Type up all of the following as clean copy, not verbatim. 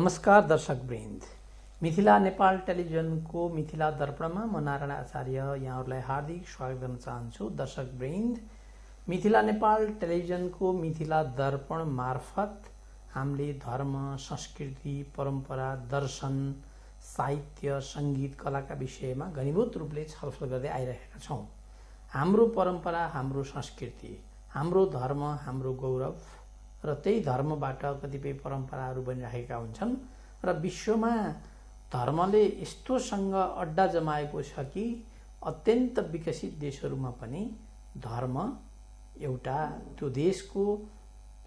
नमस्कार दर्शक वृन्द, मिथिला नेपाल टेलिभिजनको मिथिला दर्पणमा म नारायण आचार्य यहाँहरूलाई हार्दिक स्वागत गर्न चाहन्छु। दर्शक वृन्द, मिथिला नेपाल टेलिभिजनको मिथिला दर्पण मार्फत हामीले धर्म, संस्कृति, परम्परा, दर्शन, साहित्य, सङ्गीत, कलाका विषयमा घनीभूत रूपले छलफल गर्दै आइरहेका छौँ। हाम्रो परम्परा, हाम्रो संस्कृति, हाम्रो धर्म, हाम्रो गौरव र त्यही धर्मबाट कतिपय परम्पराहरू बनिरहेका हुन्छन् र विश्वमा धर्मले यस्तोसँग अड्डा जमाएको छ कि अत्यन्त विकसित देशहरूमा पनि धर्म एउटा त्यो देशको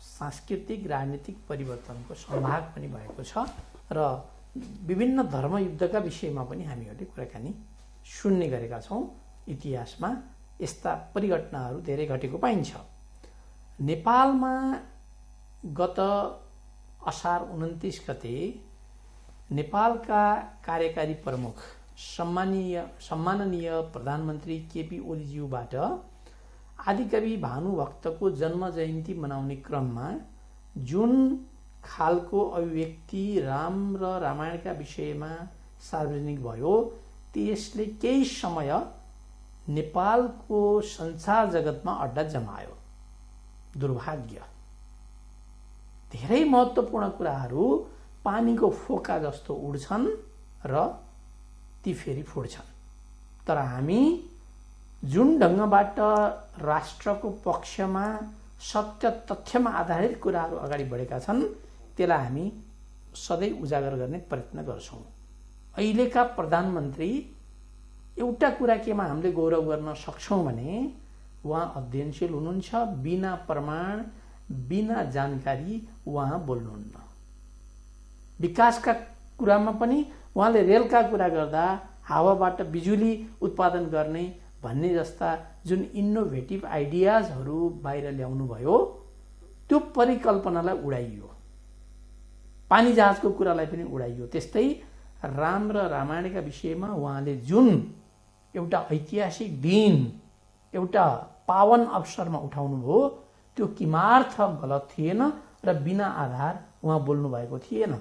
सांस्कृतिक राजनीतिक परिवर्तनको सम्भाग पनि भएको छ र विभिन्न धर्मयुद्धका विषयमा पनि हामीहरूले कुराकानी सुन्ने गरेका छौँ। इतिहासमा यस्ता परिघटनाहरू धेरै घटेको पाइन्छ। नेपालमा गत असार 29 गते नेपालका कार्यकारी प्रमुख सम्माननीय प्रधानमन्त्री केपी ओलीज्यूबाट आदिकवि भानुभक्तको जन्म जयन्ती मनाउने क्रममा जुन खालको अभिव्यक्ति राम र रामायणका विषयमा सार्वजनिक भयो, त्यसले केही समय नेपालको संसार जगतमा अड्डा जमायो। दुर्भाग्य, धेरै महत्त्वपूर्ण कुराहरू पानीको फोका जस्तो उड्छन् र ती फेरि फुट्छन्। तर हामी जुन ढङ्गबाट राष्ट्रको पक्षमा सत्य तथ्यमा आधारित कुराहरू अगाडि बढेका छन्, त्यसलाई हामी सधैँ उजागर गर्ने प्रयत्न गर्छौँ। अहिलेका प्रधानमन्त्री एउटा कुरा केमा हामीले गौरव गर्न सक्छौँ भने उहाँ अध्ययनशील हुनुहुन्छ। बिना प्रमाण, बिना जानकारी उहाँ बोल्नुहुन्न। विकासका कुरामा पनि उहाँले रेलका कुरा गर्दा हावाबाट बिजुली उत्पादन गर्ने भन्ने जस्ता जुन इनोभेटिभ आइडियाजहरू बाहिर ल्याउनु भयो, त्यो परिकल्पनालाई उडाइयो। पानी जहाजको कुरालाई पनि उडाइयो। त्यस्तै राम र रामायणका विषयमा उहाँले जुन एउटा ऐतिहासिक दिन, एउटा पावन अवसरमा उठाउनु भयो, त्यो किमार्थ गलत थिएन र बिना आधार उहाँ बोल्नु भएको थिएन।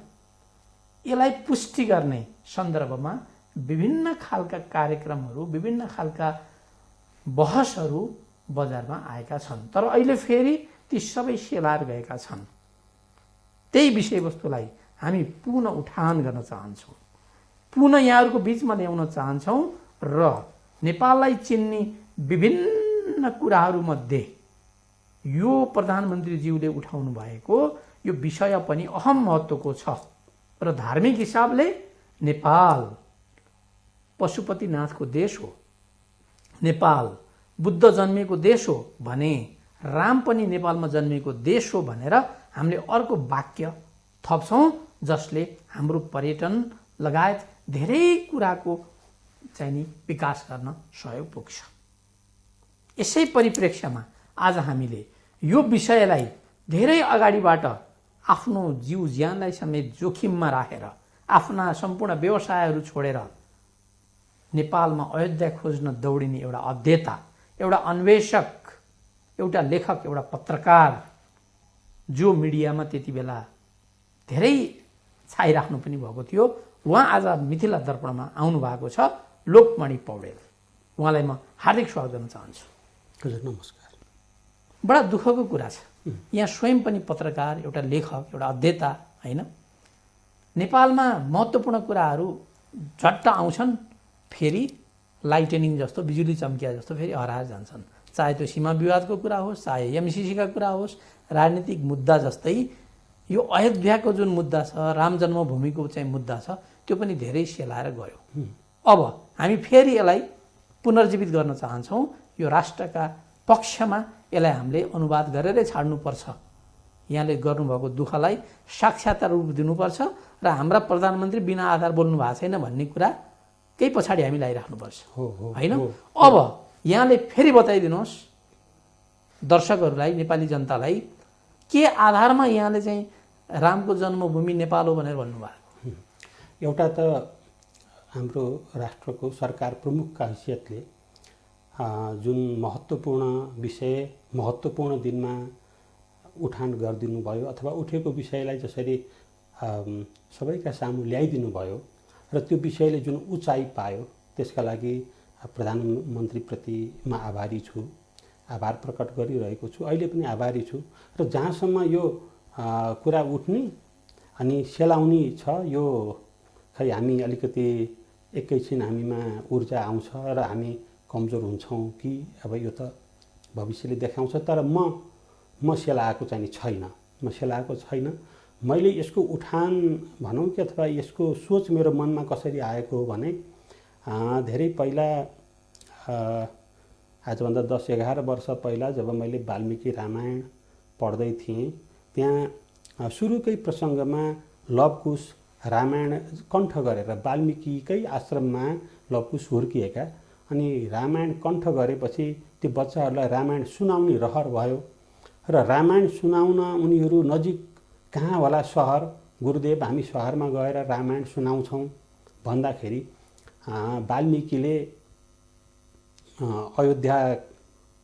यसलाई पुष्टि गर्ने सन्दर्भमा विभिन्न खालका कार्यक्रमहरू, विभिन्न खालका बहसहरू बजारमा आएका छन्। तर अहिले फेरि ती सबै सेलाएर गएका छन्। त्यही विषयवस्तुलाई हामी पुनः उठान गर्न चाहन्छौँ, पुनः यहाँहरूको बिचमा ल्याउन चाहन्छौँ र नेपाललाई चिन्ने विभिन्न कुराहरूमध्ये यो प्रधानमन्त्रीज्यूले उठाउनु भएको यो विषय पनि अहम महत्त्वको छ र धार्मिक हिसाबले नेपाल पशुपतिनाथको देश हो, नेपाल बुद्ध जन्मेको देश हो भने राम पनि नेपालमा जन्मेको देश हो भनेर हामीले अर्को वाक्य थप्छौँ, जसले हाम्रो पर्यटन लगायत धेरै कुराको चाहिँ नि विकास गर्न सहयोग पुग्छ। यसै परिप्रेक्ष्यमा आज हामीले यो विषयलाई धेरै अगाडिबाट आफ्नो जीव ज्यानलाई समेत जोखिममा राखेर, आफ्ना सम्पूर्ण व्यवसायहरू छोडेर नेपालमा अयोध्या खोज्न दौडिने एउटा अध्येता, एउटा अन्वेषक, एउटा लेखक, एउटा पत्रकार, जो मिडियामा त्यति बेला धेरै छाइराख्नु पनि भएको थियो, उहाँ आज मिथिला दर्पणमा आउनु भएको छ। लोकमणि पौडेल, उहाँलाई म हार्दिक स्वागत गर्न चाहन्छु। हजुर नमस्कार। बडा दुःखको कुरा छ, यहाँ स्वयं पनि पत्रकार, एउटा लेखक, एउटा अध्येता होइन, नेपालमा महत्त्वपूर्ण कुराहरू झट्ट आउँछन्, फेरि लाइटेनिङ जस्तो, बिजुली चम्किया जस्तो फेरि हराएर जान्छन्। चाहे त्यो सीमा विवादको कुरा होस्, चाहे एमसीसीका कुरा होस्, राजनीतिक मुद्दा जस्तै यो अयोध्याको जुन मुद्दा छ, राम जन्मभूमिको चाहिँ मुद्दा छ, त्यो पनि धेरै सेलाएर गयो। अब हामी फेरि यसलाई पुनर्जीवित गर्न चाहन्छौँ। यो राष्ट्रका पक्षमा यसलाई हामीले अनुवाद गरेरै छाड्नुपर्छ। यहाँले गर्नुभएको दुःखलाई साक्षात्कार रूप दिनुपर्छ र हाम्रा प्रधानमन्त्री बिना आधार बोल्नु भएको छैन भन्ने कुरा केही पछाडि हामी लगाइराख्नुपर्छ होइन। अब यहाँले फेरि बताइदिनुहोस् दर्शकहरूलाई, नेपाली जनतालाई, के आधारमा यहाँले चाहिँ रामको जन्मभूमि नेपाल हो भनेर भन्नुभयो? एउटा त हाम्रो राष्ट्रको सरकार प्रमुखका हैसियतले जुन महत्त्वपूर्ण विषय महत्त्वपूर्ण दिनमा उठान गरिदिनु भयो, अथवा उठेको विषयलाई जसरी सबैका सामु ल्याइदिनु भयो र त्यो विषयले जुन उचाइ पायो त्यसका लागि प्रधानमन्त्रीप्रति म आभारी छु, आभार प्रकट गरिरहेको छु, अहिले पनि आभारी छु। र जहाँसम्म यो कुरा उठ्ने अनि सेलाउने छ, यो खै हामी अलिकति एकैछिन हामीमा ऊर्जा आउँछ र हामी कमजोर हुन्छौँ कि अब यो त भविष्यले देखाउँछ। तर म सेलाएको चाहिँ छैन, म सेलाएको छैन। मैले यसको उठान भनौँ कि अथवा यसको सोच मेरो मनमा कसरी आएको हो भने धेरै पहिला आजभन्दा 10-11 वर्ष पहिला जब मैले वाल्मीकि रामायण पढ्दै थिएँ, त्यहाँ सुरुकै प्रसङ्गमा लवकुश रामायण कण्ठ गरेर वाल्मीकिकै आश्रममा लवकुश हुर्किएका, अनि रामायण कण्ठ गरेपछि त्यो बच्चाहरूलाई रामायण सुनाउने रहर भयो र रामायण सुनाउन उनीहरू नजिक कहाँ होला सहर, गुरुदेव हामी सहरमा गएर रामायण सुनाउँछौँ भन्दाखेरि वाल्मीकिले अयोध्या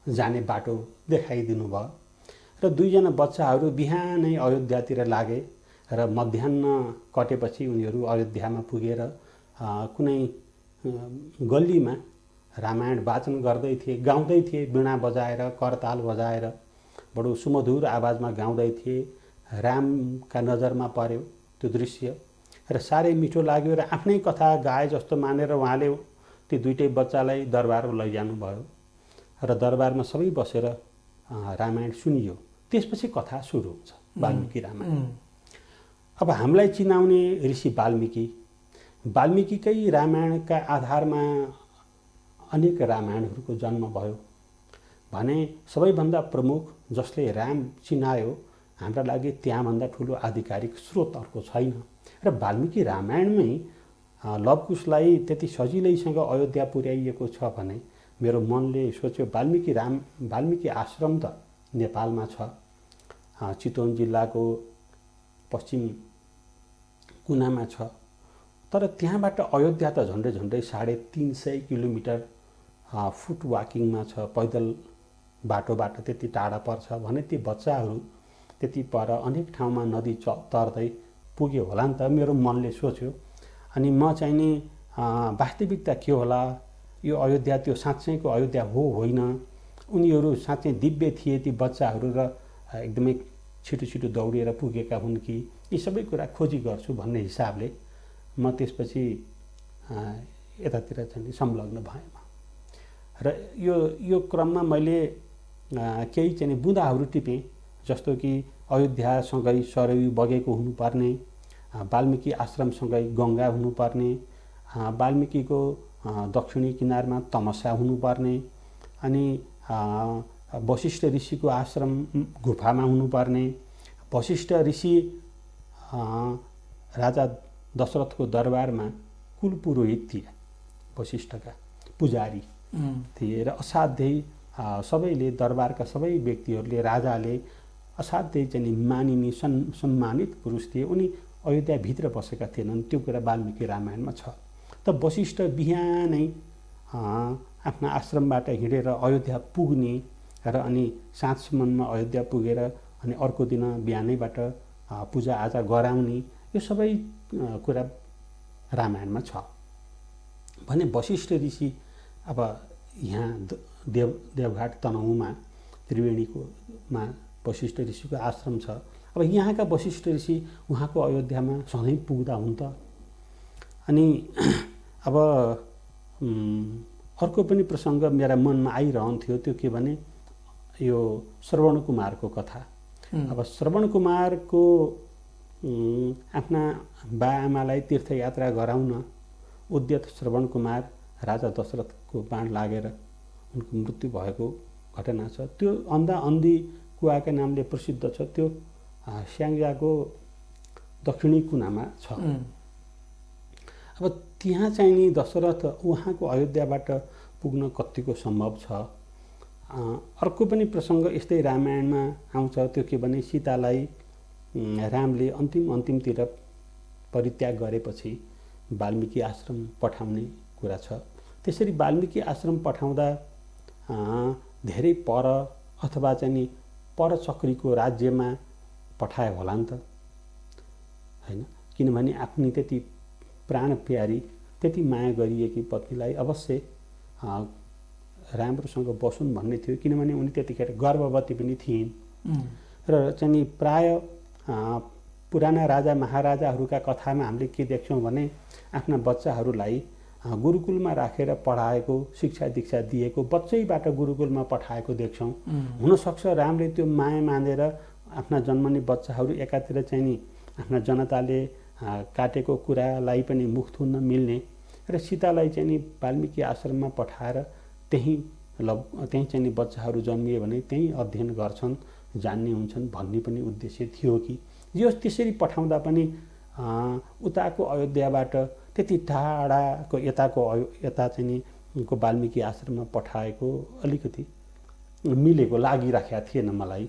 जाने बाटो देखाइदिनु भयो र दुईजना बच्चाहरू बिहानै अयोध्यातिर लागे र मध्याह्न कटेपछि उनीहरू अयोध्यामा पुगेर कुनै गल्लीमा रामायण वाचन गर्दै थिए, गाउँदै थिए, वीणा बजाएर करताल बजाएर बडो सुमधुर आवाजमा गाउँदै थिए। रामका नजरमा पर्यो त्यो दृश्य र साह्रै मिठो लाग्यो र आफ्नै कथा गाए जस्तो मानेर उहाँले ती दुईटै बच्चालाई दरबारमा लैजानु भयो र दरबारमा सबै बसेर रामायण सुनियो। त्यसपछि कथा सुरु हुन्छ, वाल्मीकि रामायण। अब हामीलाई चिनाउने ऋषि वाल्मीकिकै रामायणका आधारमा अनेक रामायणहरूको जन्म भयो भने सबैभन्दा प्रमुख जसले राम चिनायो, हाम्रा लागि त्यहाँभन्दा ठुलो आधिकारिक स्रोत अर्को छैन। र वाल्मीकि रामायणमै लवकुशलाई त्यति सजिलैसँग अयोध्या पुर्याइएको छ भने मेरो मनले सोच्यो वाल्मीकि आश्रम त नेपालमा छ, चितवन जिल्लाको पश्चिम कुनामा छ, तर त्यहाँबाट अयोध्या त झन्डै 350 किलोमिटर फुट वाकिङमा छ, पैदल बाटोबाट त्यति टाढा पर्छ भने ती बच्चाहरू त्यति पर अनेक ठाउँमा नदी तर्दै पुग्यो होला नि त, मेरो मनले सोच्यो। अनि म चाहिँ नि वास्तविकता के होला, यो अयोध्या त्यो साँच्चैको अयोध्या हो होइन, उनीहरू साँच्चै दिव्य थिए ती बच्चाहरू र एकदमै छिटो दौडिएर पुगेका हुन् कि, यी सबै कुरा खोजी गर्छु भन्ने हिसाबले म त्यसपछि यतातिर चाहिँ संलग्न भएँ। र यो क्रममा मैले केही चाहिँ बुँदाहरू टिपेँ, जस्तो कि अयोध्यासँगै सरयू बगेको हुनुपर्ने, वाल्मीकि आश्रमसँगै गङ्गा हुनुपर्ने, वाल्मीकिको दक्षिणी किनारमा तमसा हुनुपर्ने, अनि वशिष्ठ ऋषिको आश्रम गुफामा हुनुपर्ने, वशिष्ठ ऋषि राजा दशरथको दरबारमा कुलपुरोहित थिए, वशिष्ठका पुजारी थिए र असाध्यै सबैले दरबारका सबै व्यक्तिहरूले राजाले असाध्यै चाहिँ मानिने सम्मानित पुरुष थिए। उनी अयोध्याभित्र बसेका थिएनन्, त्यो कुरा वाल्मीकि रामायणमा छ। त वशिष्ठ बिहानै आफ्ना आश्रमबाट हिँडेर अयोध्या पुग्ने र अनि साँझसम्ममा अयोध्या पुगेर अनि अर्को दिन बिहानैबाट पूजाआजा गराउने, यो सबै कुरा रामायणमा छ भने वशिष्ठ ऋषि अब यहाँ देवघाट तनहुँमा त्रिवेणीकोमा वशिष्ठ ऋषिको आश्रम छ। अब यहाँका वशिष्ठ ऋषि उहाँको अयोध्यामा सधैँ पुग्दा हुन् त। अनि अब अर्को पनि प्रसङ्ग मेरा मनमा आइरहन्थ्यो, त्यो के भने यो श्रवण कुमारको कथा। अब श्रवण कुमारको आफ्ना बाआमालाई तीर्थयात्रा गराउन उद्यत श्रवण कुमार राजा दशरथको बाण लागेर उनको मृत्यु भएको घटना छ। त्यो अन्धी कुवाका नामले प्रसिद्ध छ, त्यो स्याङ्जाको दक्षिणी कुनामा छ। अब त्यहाँ चाहिँ नि दशरथ उहाँको अयोध्याबाट पुग्न कतिको सम्भव छ। अर्को पनि प्रसङ्ग यस्तै रामायणमा आउँछ, त्यो के भने सीतालाई रामले अन्तिमतिर परित्याग गरेपछि वाल्मीकि आश्रम पठाउने कुरा छ। त्यसरी वाल्मीकि आश्रम पठाउँदा धेरै पर अथवा चाहिँ नि परचक्रीको राज्यमा पठायो होला नि त। हैन। किनभने आफ्नी त्यति प्राण प्यारी त्यति माया गरिएकी पत्नीलाई अवश्य राम्रोसँग बसुन् भन्ने थियो, किनभने उनी त्यतिखेर गर्भवती पनि थिइन्। र चाहिँ प्राय पुराना राजा महाराजाहरूका कथामा हामीले के देख्छौँ भने आफ्ना बच्चाहरूलाई गुरुकुलमा राखेर पढाएको, शिक्षा दीक्षा दिएको, बच्चैबाट गुरुकुलमा पठाएको देख्छौँ। हुनसक्छ रामले त्यो माया मानेर आफ्ना जन्मने बच्चाहरू एकातिर चाहिँ नि आफ्ना जनताले काटेको कुरालाई पनि मुख थुन्न मिल्ने र सीतालाई चाहिँ नि वाल्मीकि आश्रममा पठाएर त्यहीँ चाहिँ नि बच्चाहरू जन्मिए भने त्यहीँ अध्ययन गर्छन्, जान्ने हुन्छन् भन्ने पनि उद्देश्य थियो कि यो त्यसरी पठाउँदा पनि उताको अयोध्याबाट त्यति टाढाको यता चाहिँ नि को वाल्मीकि आश्रममा पठाएको अलिकति मिलेको लागिराखेको थिएन मलाई।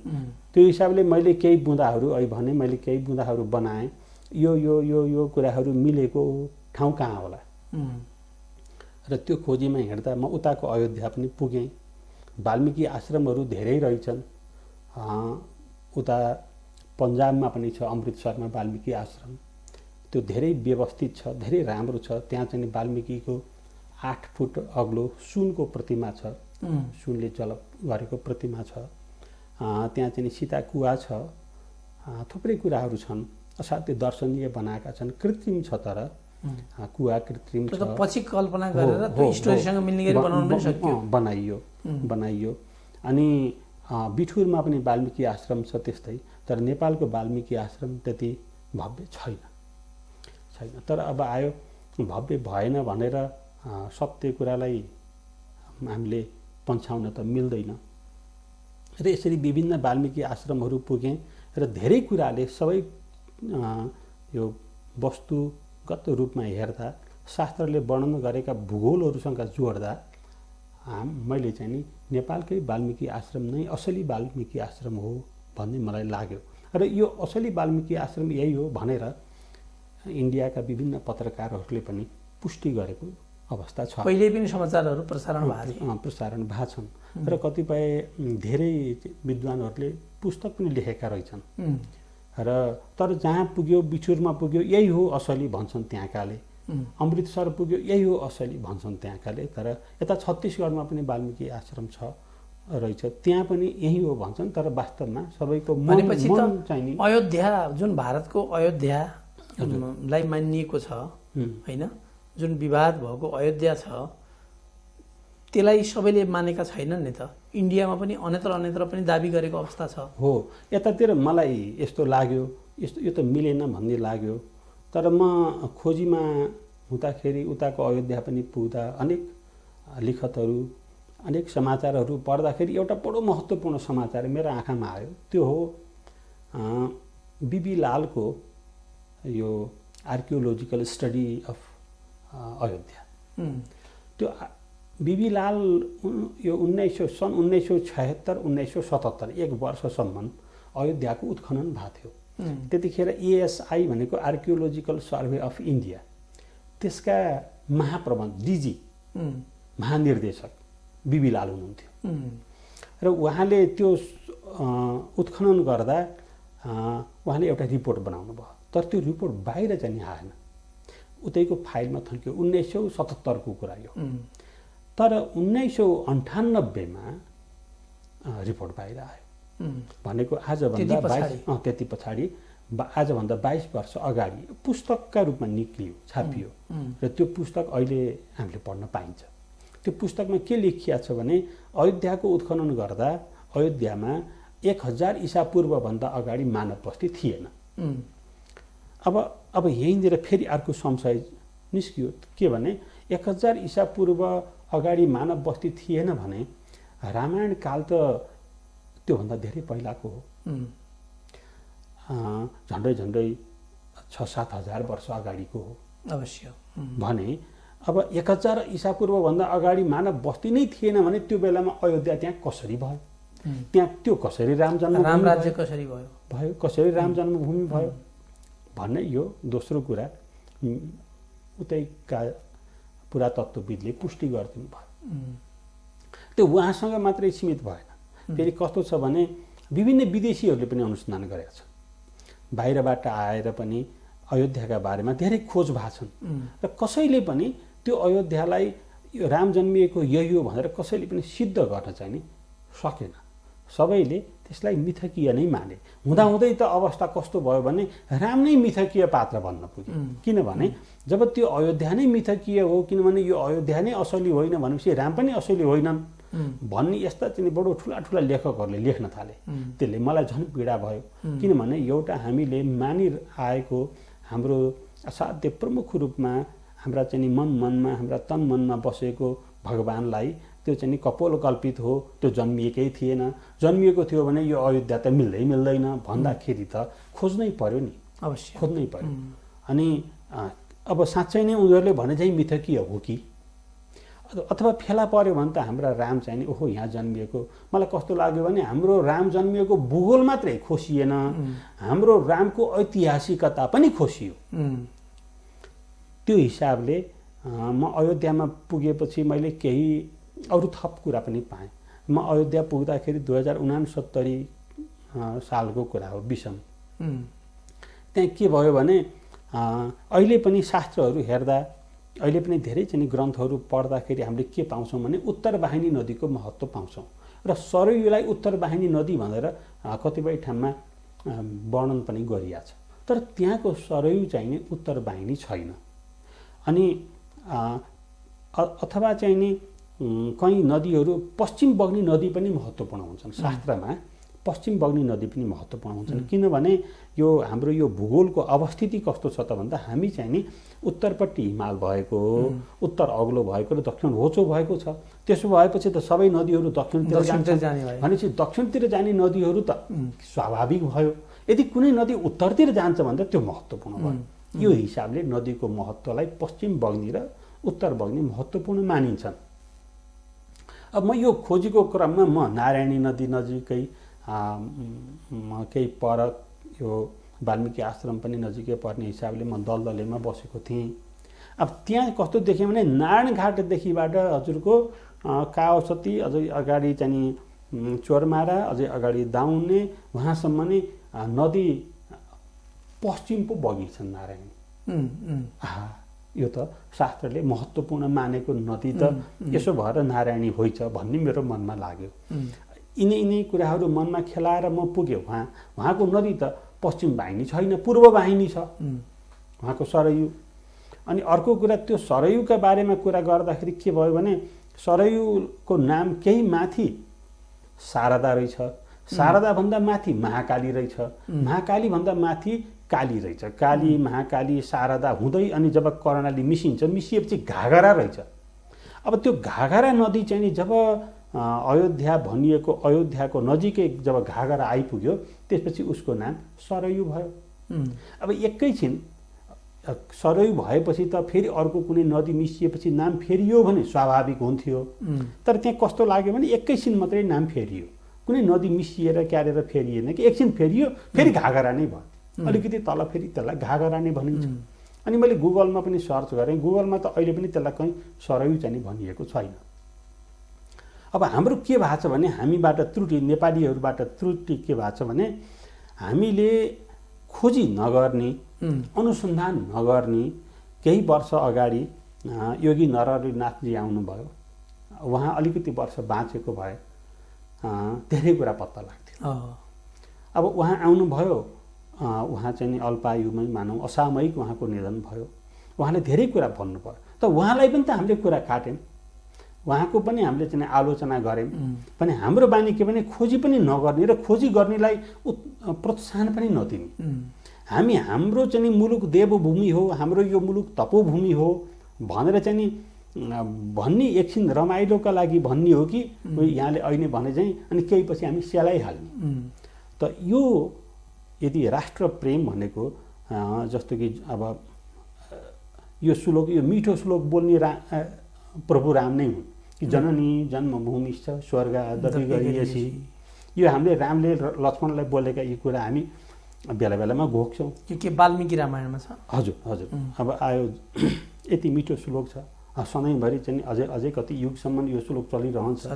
त्यो हिसाबले मैले केही बुँदाहरू भने मैले केही बुँदाहरू बनाएँ। यो यो यो यो कुराहरू मिलेको ठाउँ कहाँ होला र त्यो खोजीमा हिँड्दा म उताको अयोध्या पनि पुगेँ। वाल्मीकि आश्रमहरू धेरै रहेछन्। उता पन्जाबमा पनि छ, अमृतसरमा वाल्मीकि आश्रम। त्यो धेरै व्यवस्थित छ, धेरै राम्रो छ। त्यहाँ चाहिँ वाल्मीकिको 8 फुट अग्लो सुनको प्रतिमा छ, सुनले जलप गरेको प्रतिमा छ। त्यहाँ चाहिँ सीता कुवा छ, थुप्रै कुराहरू छन्, असाध्यै दर्शनीय बनाएका छन्। कृत्रिम छ तर कुवा कृत्रिम छ। पछि कल्पना गरेर त्यो स्टोरीसँग मिल्ने गरी बनाउन पनि सकियो, बनाइयो। अनि बिठुरमा पनि वाल्मीकि आश्रम छ त्यस्तै, तर नेपालको वाल्मीकि आश्रम त्यति भव्य छैन। तर अब आयो भव्य भएन भनेर सत्य कुरालाई हामीले पन्छाउन त मिल्दैन। र यसरी विभिन्न वाल्मीकि आश्रमहरू पुगेँ र धेरै कुराले सबै यो वस्तुगत रूपमा हेर्दा शास्त्रले वर्णन गरेका भूगोलहरूसँग जोड्दा मैले चाहिँ नि नेपालकै वाल्मीकि आश्रम नै असली वाल्मीकि आश्रम हो भन्ने मलाई लाग्यो। र यो असली वाल्मीकि आश्रम यही हो भनेर इन्डियाका विभिन्न पत्रकारहरूले पनि पुष्टि गरेको अवस्था छ। पहिले पनि समाचारहरू प्रसारण भएको छन् र कतिपय धेरै विद्वानहरूले पुस्तक पनि लेखेका रहेछन्। र तर जहाँ पुग्यो, बिछुरमा पुग्यो, यही हो असली भन्छन् त्यहाँकाले। अमृतसर पुग्यो, यही हो असली भन्छन् त्यहाँकाले। तर यता छत्तीसगढमा पनि वाल्मीकि आश्रम छ रहेछ, त्यहाँ पनि यही हो भन्छन्। तर वास्तवमा सबैको भनेपछि त अयोध्या जुन भारतको अयोध्यालाई मानिएको छ हैन, जुन विवाद भएको अयोध्या छ, त्यसलाई सबैले मानेका छैनन् नि त। इन्डियामा पनि अन्यत्र पनि दाबी गरेको अवस्था छ। हो, यतातिर मलाई यस्तो लाग्यो, यो त मिलेन भन्ने लाग्यो। तर म खोजीमा हुँदाखेरि उताको अयोध्या पनि पुग्दा अनेक लिखतहरू, अनेक समाचारहरू पढ्दाखेरि एउटा बडो महत्त्वपूर्ण समाचार मेरो आँखामा आयो। त्यो हो बीबी लालको यो आर्कियोलोजिकल स्टडी अफ अयोध्या। त्यो बीबी लाल यो सन् 1976-1977 एक वर्षसम्म अयोध्याको उत्खनन भएको थियो। त्यतिखेर एएसआई भनेको आर्कियोलोजिकल सर्वे अफ इन्डिया, त्यसका महाप्रबन्ध डिजी महानिर्देशक बीबी लाल हुनुहुन्थ्यो। र उहाँले त्यो उत्खनन गर्दा उहाँले एउटा रिपोर्ट बनाउनु भयो। तर त्यो रिपोर्ट बाहिर चाहिँ आएन, उतैको फाइलमा थन्क्यो। 1977 को कुरा यो। तर 1998मा रिपोर्ट बाहिर आयो। भनेको आजभन्दा त्यति पछाडि आजभन्दा 22 वर्ष अगाडि पुस्तकका रूपमा निक्लियो, छापियो। र त्यो पुस्तक अहिले हामीले पढ्न पाइन्छ। त्यो पुस्तकमा के लेखिया छ भने अयोध्याको उत्खनन गर्दा अयोध्यामा 1000 ईसा पूर्वभन्दा अगाडि मानव बस्ती थिएन। अब यहीँनिर फेरि अर्को संशय निस्कियो के भने 1000 ईसा पूर्व अगाडि मानव बस्ती थिएन भने रामायण काल त त्योभन्दा धेरै पहिलाको हो। झन्डै 6-7 हजार वर्ष अगाडिको हो अवश्य। भने अब 1000 ईसा पूर्वभन्दा अगाडि मानव बस्ती नै थिएन भने त्यो बेलामा अयोध्या त्यहाँ कसरी भयो? त्यहाँ त्यो कसरी राम राज्य कसरी भयो? कसरी राम जन्मभूमि भयो भन्ने यो दोस्रो कुरा उतैका पुरातत्त्वविदले पुष्टि गरिदिनु भयो। त्यो उहाँसँग मात्रै सीमित भएन। फेरि कस्तो छ भने विभिन्न विदेशीहरूले पनि अनुसन्धान गरेका छन्। बाहिरबाट आएर पनि अयोध्याका बारेमा धेरै खोज भएको छन् र कसैले पनि त्यो अयोध्यालाई यो राम जन्मिएको यही हो भनेर कसैले पनि सिद्ध गर्न चाहिँ नि सकेन। सबैले त्यसलाई मिथकीय नै माने। हुँदाहुँदै त अवस्था कस्तो भयो भने राम नै मिथकीय पात्र बन्न पुग्यो। किनभने जब त्यो अयोध्या नै मिथकीय हो, किनभने यो अयोध्या नै असली होइन भनेपछि राम पनि असली होइनन् भन्ने यस्ता चाहिँ बडो ठुला ठुला लेखकहरूले लेख्न थाले। त्यसले मलाई झन् पीडा भयो। किनभने एउटा हामीले मानिआएको हाम्रो असाध्य प्रमुख रूपमा हाम्रा चाहिँ मनमा हाम्रा तन मनमा बसेको भगवानलाई त्यो चाहिँ कपोल कल्पित हो, त्यो जन्मिएकै थिएन। जन्मिएको थियो भने यो अयोध्या त मिल्दैन भन्दाखेरि त खोज्नै पर्यो नि, अवश्य खोज्नै पर्यो। अनि अब साँच्चै नै उनीहरूले भने चाहिँ मिथकीय हो कि अथवा फेला पर्यो भने त हाम्रा राम चाहिँ नि ओहो यहाँ जन्मिएको। मलाई कस्तो लाग्यो भने हाम्रो राम जन्मिएको भूगोल मात्रै खोसिएन, हाम्रो रामको ऐतिहासिकता पनि खोसियो। त्यो हिसाबले म अयोध्यामा पुगेपछि मैले केही अरू थप कुरा पनि पाएँ। म अयोध्या पुग्दाखेरि 2069 सालको कुरा हो, विषम। त्यहाँ के भयो भने अहिले पनि शास्त्रहरू हेर्दा, अहिले पनि धेरै चाहिँ ग्रन्थहरू पढ्दाखेरि हामीले के पाउँछौँ भने उत्तरवाहिनी नदीको महत्त्व पाउँछौँ र सरयूलाई उत्तरवाहिनी नदी भनेर कतिपय ठाउँमा वर्णन पनि गरिएको छ। तर त्यहाँको सरयू चाहिँ नि उत्तरवाहिनी छैन। अनि अथवा चाहिँ नि कहीँ नदीहरू पश्चिम बग्ने नदी पनि महत्त्वपूर्ण हुन्छन्। शास्त्रमा पश्चिम बग्ने नदी पनि महत्त्वपूर्ण हुन्छन्। किनभने यो हाम्रो यो भूगोलको अवस्थिति कस्तो छ त भन्दा हामी चाहिँ नि उत्तरपट्टि हिमाल भएको, उत्तर अग्लो भएको र दक्षिण होचो भएको छ। त्यसो भएपछि त सबै नदीहरू दक्षिणतिर जाने भनेपछि दक्षिणतिर जाने नदीहरू त स्वाभाविक भयो। यदि कुनै नदी उत्तरतिर जान्छ भने त त्यो महत्त्वपूर्ण भयो। यो हिसाबले नदीको महत्त्वलाई पश्चिम बग्ने र उत्तर बग्ने महत्त्वपूर्ण मानिन्छन्। अब म यो खोजीको क्रममा म नारायणी नदी नजिकै केही पर यो वाल्मीकि आश्रम पनि नजिकै पर्ने हिसाबले म दलदलेमा बसेको थिएँ। अब त्यहाँ कस्तो देखेँ भने नारायण घाटदेखिबाट हजुरको काओसती, अझै अगाडि चाहिँ चोरमारा, अझै अगाडि दाउने, वहाँसम्म नै नदी पश्चिम पो बगिन्छन् नारायणी। यो त शास्त्रले महत्त्वपूर्ण मानेको नदी त यसो भएर नारायणी होइछ भन्ने मेरो मनमा लाग्यो। यिनै कुराहरू मनमा खेलाएर म पुगेँ उहाँको नदी त पश्चिम वाहिनी छैन, पूर्व वाहिनी छ उहाँको सरयू। अनि अर्को कुरा, त्यो सरयूका बारेमा कुरा गर्दाखेरि के भयो भने सरयूको नाम केही माथि शारदा रहेछ, शारदाभन्दा माथि महाकाली रहेछ, महाकालीभन्दा माथि काली रहेछ, काली महाकाली शारदा हुँदै अनि जब कर्णाली मिसिएपछि घाघरा रहेछ। अब त्यो घाघरा नदी चाहिँ नि जब अयोध्या भनिएको अयोध्याको नजिकै जब घाघरा आइपुग्यो त्यसपछि उसको नाम सरयू भयो। अब एकैछिन सरयू भएपछि त फेरि अर्को कुनै नदी मिसिएपछि नाम फेरियो भने स्वाभाविक हुन्थ्यो। तर त्यहाँ कस्तो लाग्यो भने एकैछिन मात्रै नाम फेरियो, कुनै नदी मिसिएर क्यारेर फेरिएन कि एकछिन फेरियो फेरि घाघरा नै भयो। अलिकति तल फेरि त्यसलाई घाघरा नै भनिन्छ। अनि मैले गुगलमा पनि सर्च गरेँ, गुगलमा त अहिले पनि त्यसलाई कहीँ सरयू चाहिँ भनिएको छैन। अब हाम्रो के भएको छ भने हामीबाट त्रुटि, नेपालीहरूबाट त्रुटि के भएको छ भने हामीले खोजी नगर्ने, अनुसन्धान नगर्ने। केही वर्ष अगाडि योगी नरहरिनाथजी आउनुभयो। उहाँ अलिकति वर्ष बाँचेको भए धेरै कुरा पत्ता लाग्थ्यो। अब उहाँ आउनुभयो, उहाँ चाहिँ नि अल्पायुमै मानौँ असामयिक उहाँको निधन भयो। उहाँले धेरै कुरा भन्नुभयो, त उहाँलाई पनि त हामीले कुरा काट्यौँ, उहाँको पनि हामीले चाहिँ आलोचना गऱ्यौँ। भने हाम्रो बानी के भने खोजी पनि नगर्ने र खोजी गर्नेलाई प्रोत्साहन पनि नदिने। हामी हाम्रो चाहिँ नि मुलुक देवभूमि हो, हाम्रो यो मुलुक तपोभूमि हो भनेर चाहिँ नि भन्ने एकछिन रमाइलोका लागि भन्ने हो कि यहाँले अहिले भने चाहिँ अनि केही पछि हामी सेलाइहाल्ने। त यो यदि राष्ट्र प्रेम भनेको जस्तो कि अब यो श्लोक, यो मिठो श्लोक बोल्ने प्रभु राम नै हुन् कि जननी जन्मभूमिश्च स्वर्गादपि गरीयसी। यो हामीले रामले लक्ष्मणलाई बोलेका यी कुरा हामी बेला बेलामा घोक्छौँ। के वाल्मीकि रामायणमा छ? हजुर हजुर। अब आयो यति मिठो श्लोक छ, सधैँभरि चाहिँ अझै कति युगसम्म यो श्लोक चलिरहन्छ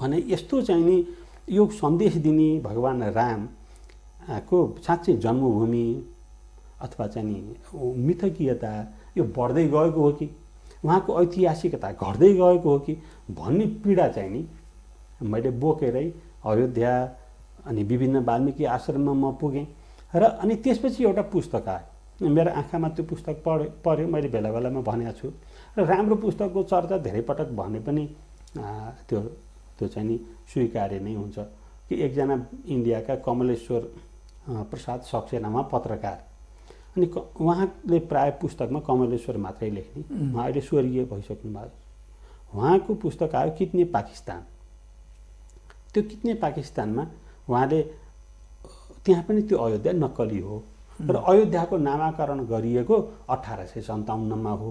भने यस्तो चाहिँ नि यो सन्देश दिने भगवान राम को साँच्चै जन्मभूमि अथवा चाहिँ नि मिथकीयता यो बढ्दै गएको हो कि उहाँको ऐतिहासिकता घट्दै गएको हो कि भन्ने पीडा चाहिँ नि मैले बोकेरै अयोध्या अनि विभिन्न वाल्मिकी आश्रममा म पुगेँ र अनि त्यसपछि एउटा पुस्तक आयो। मेरो आँखामा त्यो पुस्तक पढ्यो मैले बेला बेलामा भनेको छु र राम्रो पुस्तकको चर्चा धेरै पटक भने पनि त्यो चाहिँ नि स्वीकार्य नै हुन्छ कि एकजना इन्डियाका कमलेश्वर प्रसाद सक्सेनामा पत्रकार अनि उहाँले प्राय पुस्तकमा कमलेश्वर मात्रै लेख्ने, उहाँ अहिले स्वर्गीय भइसक्नु भएको। उहाँको पुस्तक आयो कितने पाकिस्तान। त्यो कितने पाकिस्तानमा उहाँले त्यहाँ पनि त्यो अयोध्या नक्कली हो र अयोध्याको नामाकरण गरिएको 1857मा हो।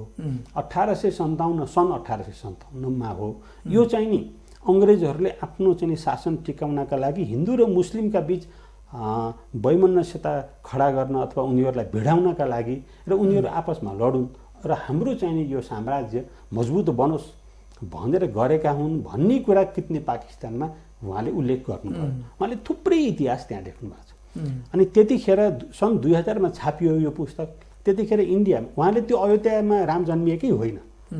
1857 सन् 1857मा हो। यो चाहिँ नि अङ्ग्रेजहरूले आफ्नो चाहिँ शासन टिकाउनका लागि हिन्दू र मुस्लिमका बीच वैमनस्यता खडा गर्न अथवा उनीहरूलाई भिडाउनका लागि र उनीहरू आपसमा लडुन् र हाम्रो चाहिँ नि यो साम्राज्य मजबुत बनोस् भनेर गरेका हुन् भन्ने कुरा कितने पाकिस्तानमा उहाँले उल्लेख गर्नुभयो। उहाँले थुप्रै इतिहास त्यहाँ लेख्नु भएको छ। अनि त्यतिखेर सन् 2000मा छापियो यो पुस्तक। त्यतिखेर इन्डियामा उहाँले त्यो अयोध्यामा राम जन्मिएकै होइन,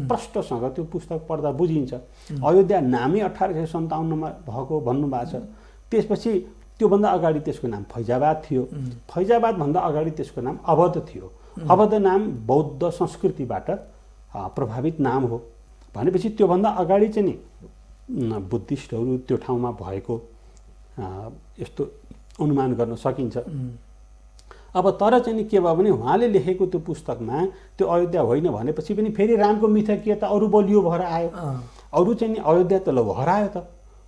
प्रष्टसँग त्यो पुस्तक पढ्दा बुझिन्छ। अयोध्या नामै 1857मा भएको भन्नुभएको छ। त्यसपछि त्योभन्दा अगाडि त्यसको नाम फैजाबाद थियो। फैजाबादभन्दा अगाडि त्यसको नाम अवध थियो। अवध नाम बौद्ध संस्कृतिबाट प्रभावित नाम हो भनेपछि त्योभन्दा अगाडि चाहिँ नि बुद्धिस्टहरू त्यो ठाउँमा भएको यस्तो अनुमान गर्न सकिन्छ। अब तर चाहिँ नि के भयो भने उहाँले लेखेको त्यो पुस्तकमा त्यो अयोध्या होइन भनेपछि पनि फेरि रामको मिथकीयता अरू बलियो भएर आयो। अरू चाहिँ नि अयोध्या त ल हरायो त,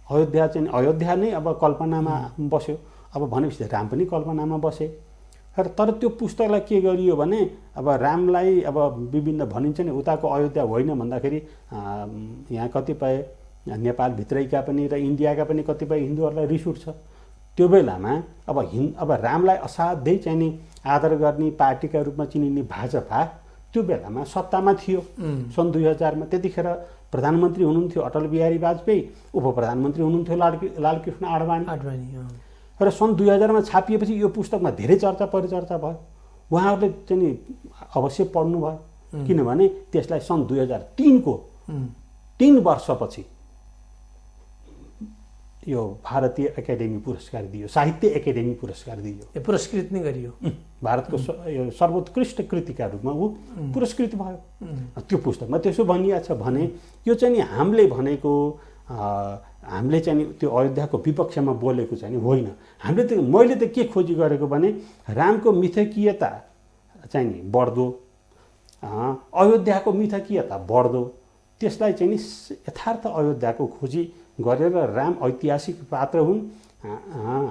अयोध्या चाहिँ अयोध्या नै अब कल्पनामा बस्यो। अब भनेपछि राम पनि कल्पनामा बसे। र तर त्यो पुस्तकलाई के गरियो भने अब रामलाई अब विभिन्न भनिन्छ नि उताको अयोध्या होइन भन्दाखेरि यहाँ कतिपय नेपालभित्रैका पनि र इन्डियाका पनि कतिपय हिन्दूहरूलाई रिस उठ्छ। त्यो बेलामा अब रामलाई असाध्यै चाहिँ नि आदर गर्ने पार्टीका रूपमा चिनिने भाजपा त्यो बेलामा सत्तामा थियो। सन् 2000मा त्यतिखेर प्रधानमन्त्री हुनुहुन्थ्यो अटल बिहारी वाजपेयी, उप प्रधानमन्त्री हुनुहुन्थ्यो लालकृष्ण आडवाणी। र सन् 2000मा छापिएपछि यो पुस्तकमा धेरै चर्चा परिचर्चा भयो। उहाँहरूले चाहिँ नि अवश्य पढ्नु भयो किनभने त्यसलाई सन् 2003को 3 वर्षपछि यो भारतीय एकाडेमी पुरस्कार दियो, साहित्य एकाडेमी पुरस्कार दियो। पुरस्कृत नै गरियो। भारतको सर्वोत्कृष्ट कृतिका रूपमा ऊ पुरस्कृत भयो। त्यो पुस्तकमा त्यसो भनिएको छ भने यो चाहिँ नि हामीले भनेको हामीले चाहिँ नि त्यो अयोध्याको विपक्षमा बोलेको चाहिँ होइन। मैले त के खोजी गरेको भने रामको मिथकीयता चाहिँ नि बढ्दो, अयोध्याको मिथकीयता बढ्दो, त्यसलाई चाहिँ नि यथार्थ अयोध्याको खोजी गरेर राम ऐतिहासिक पात्र हुन्।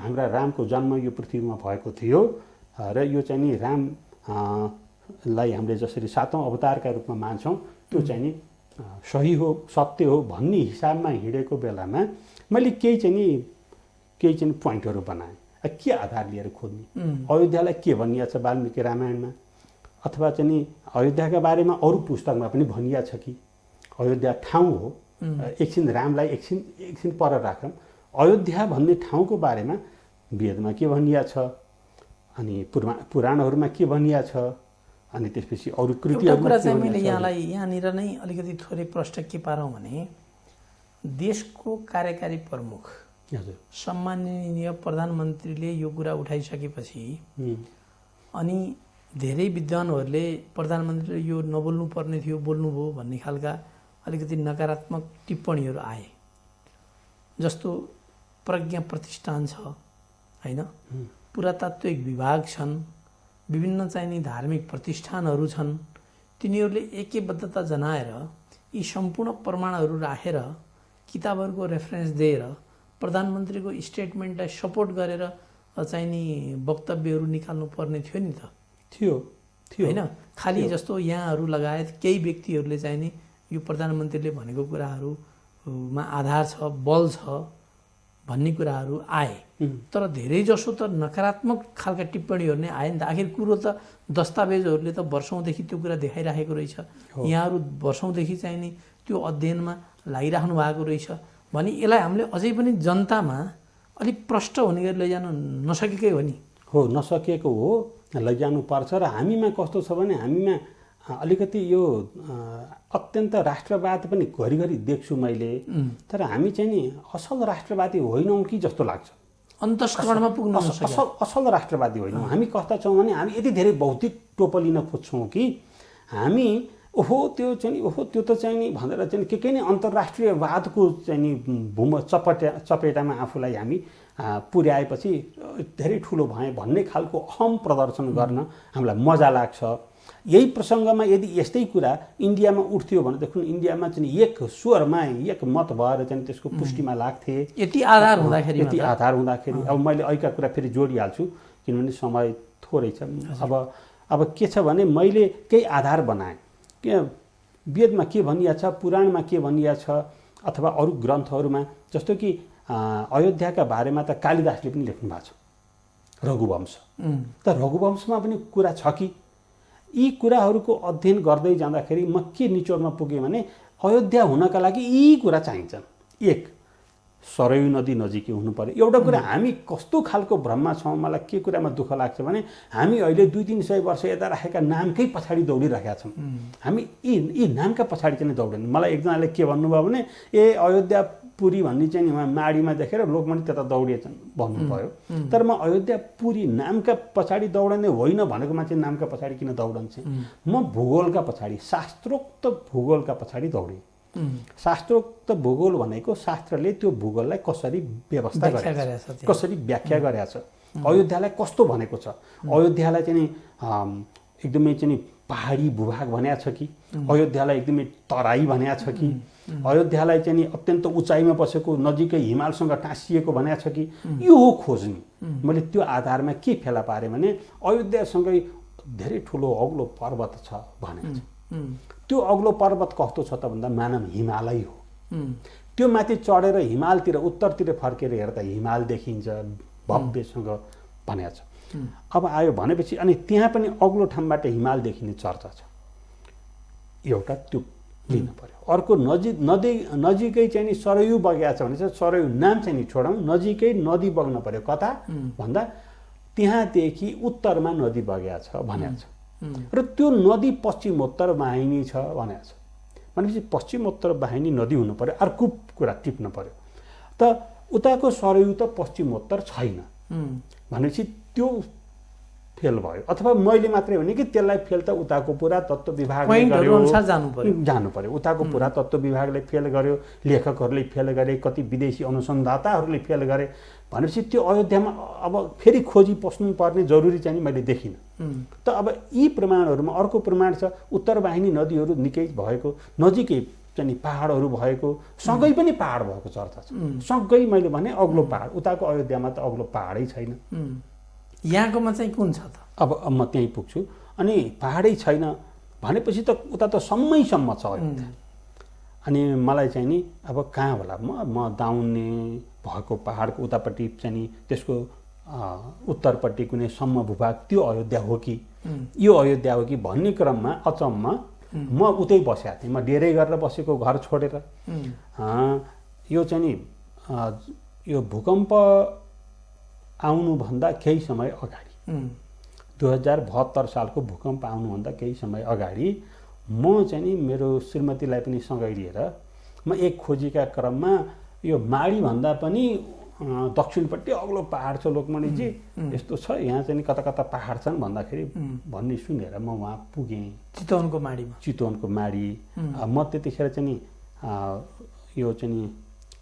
हाम्रा रामको जन्म यो पृथ्वीमा भएको थियो र यो चाहिँ नि रामलाई हामीले जसरी 7औं अवतारका रूपमा मान्छौँ त्यो चाहिँ नि सही हो, सत्य हो भन्ने हिसाबमा हिँडेको बेलामा मैले केही चाहिँ पोइन्टहरू बनाएँ। के आधार लिएर खोज्ने, अयोध्यालाई के भनिएको छ वाल्मिकी रामायणमा अथवा चाहिँ नि अयोध्याका बारेमा अरू पुस्तकमा पनि भनिएको छ कि अयोध्या ठाउँ हो। एकछिन रामलाई एकछिन पर राखौँ। अयोध्या भन्ने ठाउँको बारेमा वेदमा के भनिएको छ अनि पुराणहरूमा के भनिएको छ अनि त्यसपछि अरू कृतिहरू। कुरा चाहिँ मैले यहाँनिर नै अलिकति थोरै प्रश्न के पारौँ भने देशको कार्यकारी प्रमुख सम्माननीय प्रधानमन्त्रीले यो कुरा उठाइसकेपछि अनि धेरै विद्वानहरूले प्रधानमन्त्रीले यो नबोल्नु पर्ने थियो बोल्नुभयो भन्ने खालका अलिकति नकारात्मक टिप्पणीहरू आए। जस्तो प्रज्ञा प्रतिष्ठान छ हैन, पुरातात्विक विभाग छन्, विभिन्न चाहिने धार्मिक प्रतिष्ठानहरू छन्। तिनीहरूले एकबद्धता जनाएर यी सम्पूर्ण प्रमाणहरू राखेर किताबहरूको रेफरेन्स दिएर प्रधानमन्त्रीको स्टेटमेन्टलाई सपोर्ट गरेर चाहिने वक्तव्यहरू निकाल्नु पर्ने थियो नि त। थियो हैन, खालि जस्तो यहाँहरू लगायत केही व्यक्तिहरूले चाहिने यो प्रधानमन्त्रीले भनेको कुराहरूमा आधार छ, बल छ भन्ने कुराहरू आए। तर धेरै जसो त नकारात्मक खालका टिप्पणीहरू नै आए नि त। आखिर कुरो त दस्तावेजहरूले त वर्षौँदेखि त्यो कुरा देखाइराखेको रहेछ। यहाँहरू वर्षौँदेखि चाहिँ नि त्यो अध्ययनमा लागिराख्नु भएको रहेछ भने यसलाई हामीले अझै पनि जनतामा अलिक प्रष्ट हुने गरी लैजान नसकेकै हो नि। हो, नसकेको हो। लैजानुपर्छ र हामीमा कस्तो छ भने हामीमा अलिकति यो अत्यन्त राष्ट्रवाद पनि घरिघरि देख्छु मैले, तर हामी चाहिँ नि असल राष्ट्रवादी होइनौँ कि जस्तो लाग्छ। अन्तस्करणमा पुग्न असल राष्ट्रवादी होइनौँ हामी। कस्ता छौँ भने हामी यति धेरै भौतिक टोपो लिन खोज्छौँ कि हामी त्यो त चाहिँ नि भनेर चाहिँ के नै अन्तर्राष्ट्रियवादको चाहिँ नि चपेटामा आफूलाई हामी पुर्याएपछि धेरै ठुलो भए भन्ने खालको अहम प्रदर्शन गर्न हामीलाई मजा लाग्छ। यही प्रसङ्गमा यदि यस्तै कुरा इन्डियामा उठ्थ्यो भनेदेखि इन्डियामा चाहिँ एक स्वरमा एक मत भएर चाहिँ त्यसको पुष्टिमा लाग्थे। यति आधार हुँदाखेरि अब मैले अहिलेका कुरा फेरि जोडिहाल्छु किनभने समय थोरै छ। अब के छ भने मैले केही आधार बनाएँ के वेदमा के भनिया छ, पुराणमा के भनिया छ, अथवा अरू ग्रन्थहरूमा, जस्तो कि अयोध्याका बारेमा त कालिदासले पनि लेख्नु भएको छ रघुवंश। त रघुवंशमा पनि कुरा छ कि यी कुराहरूको अध्ययन गर्दै जाँदाखेरि म के निचोडमा पुगेँ भने अयोध्या हुनका लागि यी कुरा चाहिन्छन्। एक, सरयू नदी नजिकै हुनु पर्यो। एउटा कुरा हामी कस्तो खालको भ्रममा छौँ, मलाई के कुरामा दुःख लाग्छ भने हामी अहिले 200-300 वर्ष यता राखेका नामकै पछाडि दौडिरहेका छौँ। हामी यी नामका पछाडि चाहिँ दौडेन। मलाई एकजनाले के भन्नुभयो भने अयोध्या पुरी भन्ने चाहिँ उहाँ माडीमा देखेर लोकमणि त्यता दौडिएछन् भन्नुभयो। तर म अयोध्या पुरी नामका पछाडि दौडने होइन भनेको मान्छे नामका पछाडि किन दौडन्छ? म भूगोलका पछाडि, शास्त्रोक्त भूगोलका पछाडि दौडेँ। शास्त्रोक्त भूगोल भनेको शास्त्रले त्यो भूगोललाई कसरी व्यवस्था गरेछ, कसरी व्याख्या गरेछ, अयोध्यालाई कस्तो भनेको छ, अयोध्यालाई चाहिँ एकदमै चाहिँ पहाडी भूभाग भनेको छ कि, अयोध्यालाई एकदमै तराई भनेको छ कि, अयोध्यालाई चाहिँ अत्यन्त उचाइमा बसेको नजिकै हिमालसँग टाँसिएको भनेको छ कि, यो हो खोज्ने। मैले त्यो आधारमा के फेला पारेँ भने अयोध्यासँगै धेरै ठुलो अग्लो पर्वत छ भनेको छ। त्यो अग्लो पर्वत कस्तो छ त भन्दा मानव हिमालय हो। त्यो माथि चढेर हिमालतिर उत्तरतिर फर्केर हेर्दा हिमाल देखिन्छ भव्यसँग भनेको छ। अब आयो भनेपछि अनि त्यहाँ पनि अग्लो ठाउँबाट हिमाल देखिने चर्चा छ। एउटा त्यो लिनु पर्यो। अर्को नजिकै चाहिँ नि सरयू बगेको छ भने चाहिँ सरयू नाम चाहिँ नि छोडौँ, नजिकै नदी बग्न पर्यो। कता भन्दा त्यहाँदेखि उत्तरमा नदी बगेको छ भनेको छ। र त्यो नदी पश्चिमोत्तर वाहिनी छ भनेको छ। भनेपछि पश्चिमोत्तर वाहिनी नदी हुनु पर्यो। अर्को कुरा टिप्न पर्यो त उताको सरयू त पश्चिमोत्तर छैन भनेपछि त्यो फेल भयो। अथवा मैले मात्रै भने कि त्यसलाई फेल त उताको पुरातत्त्व विभागले जानु पर्यो। उताको पुरातत्त्व विभागले फेल गर्यो, लेखकहरूले फेल गरे, कति विदेशी अनुसन्धाताहरूले फेल गरे भनेपछि त्यो अयोध्यामा अब फेरि खोजी पस्नुपर्ने जरुरी चाहिँ मैले देखिनँ। त अब यी प्रमाणहरूमा अर्को प्रमाण छ उत्तर वाहिनी नदीहरू निकै भएको, नजिकै चाहिँ पहाडहरू भएको, सँगै पनि पहाड भएको चर्चा छ। सँगै मैले भने अग्लो पहाड, उताको अयोध्यामा त अग्लो पहाडै छैन। यहाँकोमा चाहिँ कुन छ त? अब म त्यहीँ पुग्छु। अनि पहाडै छैन भनेपछि त उता त सम्मैसम्म छ अयोध्या। अनि मलाई चाहिँ नि अब कहाँ होला, म दाउने भएको पहाडको उतापट्टि चाहिँ नि त्यसको उत्तरपट्टि कुनै सम्म भूभाग त्यो अयोध्या हो कि यो अयोध्या हो कि भन्ने क्रममा अचम्म म उतै बसेको थिएँ। म डेरै गरेर बसेको घर छोडेर। यो चाहिँ नि यो भूकम्प आउनुभन्दा केही समय अगाडि 2072 सालको भूकम्प आउनुभन्दा केही समय अगाडि म चाहिँ नि मेरो श्रीमतीलाई पनि सँगै लिएर म एक खोजीका क्रममा यो माडी भन्दा पनि दक्षिणपट्टि अग्लो पहाड छ लोकमणिजी, यस्तो छ यहाँ चाहिँ कता कता पहाड छन् भन्दाखेरि भन्ने सुनेर म वहाँ पुगेँ। चितवनको माडी। म त्यतिखेर चाहिँ नि यो चाहिँ नि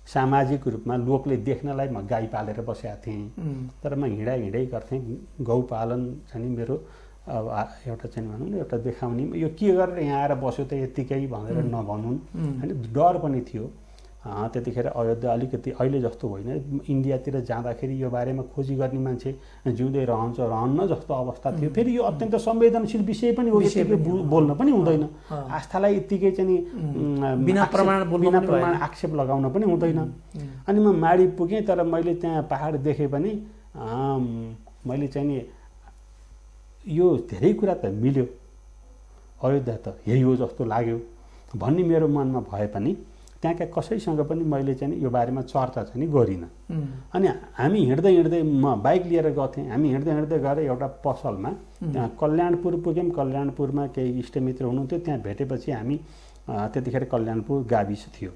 सामाजिक रूपमा लोकले देख्नलाई म गाई पालेर बसेको थिएँ। तर म हिँडाइ गर्थेँ। गौपालन चाहिँ मेरो एउटा चाहिँ भनौँ न एउटा देखाउने, यो के गरेर यहाँ आएर बस्यो त यत्तिकै भनेर नभनुन् होइन, डर पनि थियो। त्यतिखेर अयोध्या अलिकति अहिले जस्तो होइन। इन्डियातिर जाँदाखेरि यो बारेमा खोजी गर्ने मान्छे जिउँदै रहन्न जस्तो अवस्था थियो। फेरि यो अत्यन्त संवेदनशील विषय पनि हो, यतिकै बोल्न पनि हुँदैन। आस्थालाई यत्तिकै चाहिँ बिना प्रमाण आक्षेप लगाउन पनि हुँदैन। अनि म माडी पुगेँ, तर मैले त्यहाँ पहाड देखेँ पनि मैले चाहिँ नि यो धेरै कुरा त मिल्यो, अयोध्या त यही हो जस्तो लाग्यो भन्ने मेरो मनमा भए पनि त्यहाँका कसैसँग पनि मैले चाहिँ यो बारेमा चर्चा चाहिँ गरिनँ। अनि हामी हिँड्दै म बाइक लिएर गर्थेँ। हामी हिँड्दै गएर एउटा पसलमा त्यहाँ कल्याणपुर पुग्यौँ। कल्याणपुरमा केही इष्टमित्र हुनुहुन्थ्यो। त्यहाँ भेटेपछि हामी त्यतिखेर कल्याणपुर गाविस थियो।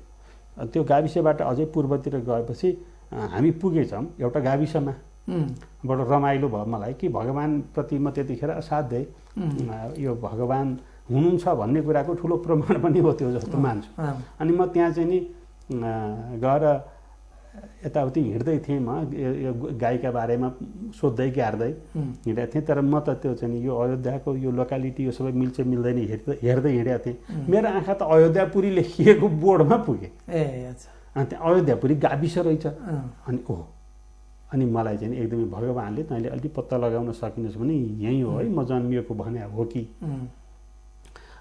त्यो गाविसबाट अझै पूर्वतिर गएपछि हामी पुगेछौँ एउटा गाविसमा। बडो रमाइलो भयो मलाई कि भगवान्प्रति म त्यतिखेर असाध्यै यो भगवान् हुनुहुन्छ भन्ने कुराको ठुलो प्रमाण पनि हो त्यो जस्तो मान्छु। अनि म त्यहाँ चाहिँ नि गएर यताउति हिँड्दै थिएँ। म यो गाईका बारेमा सोध्दै क्यार्दै हिँडेको थिएँ। तर म त त्यो चाहिँ यो अयोध्याको यो लोकालिटी यो सबै मिल्छ मिल्दैन हेर्दै हिँडेको थिएँ। मेरो आँखा त अयोध्यापुरी लेखिएको बोर्डमा पुगे। अनि त्यहाँ अयोध्यापुरी गाविस रहेछ। अनि मलाई चाहिँ एकदमै भगवान्ले तैँले अलिक पत्ता लगाउन सकिनुहोस् भने यहीँ हो है म जन्मिएको भने हो कि।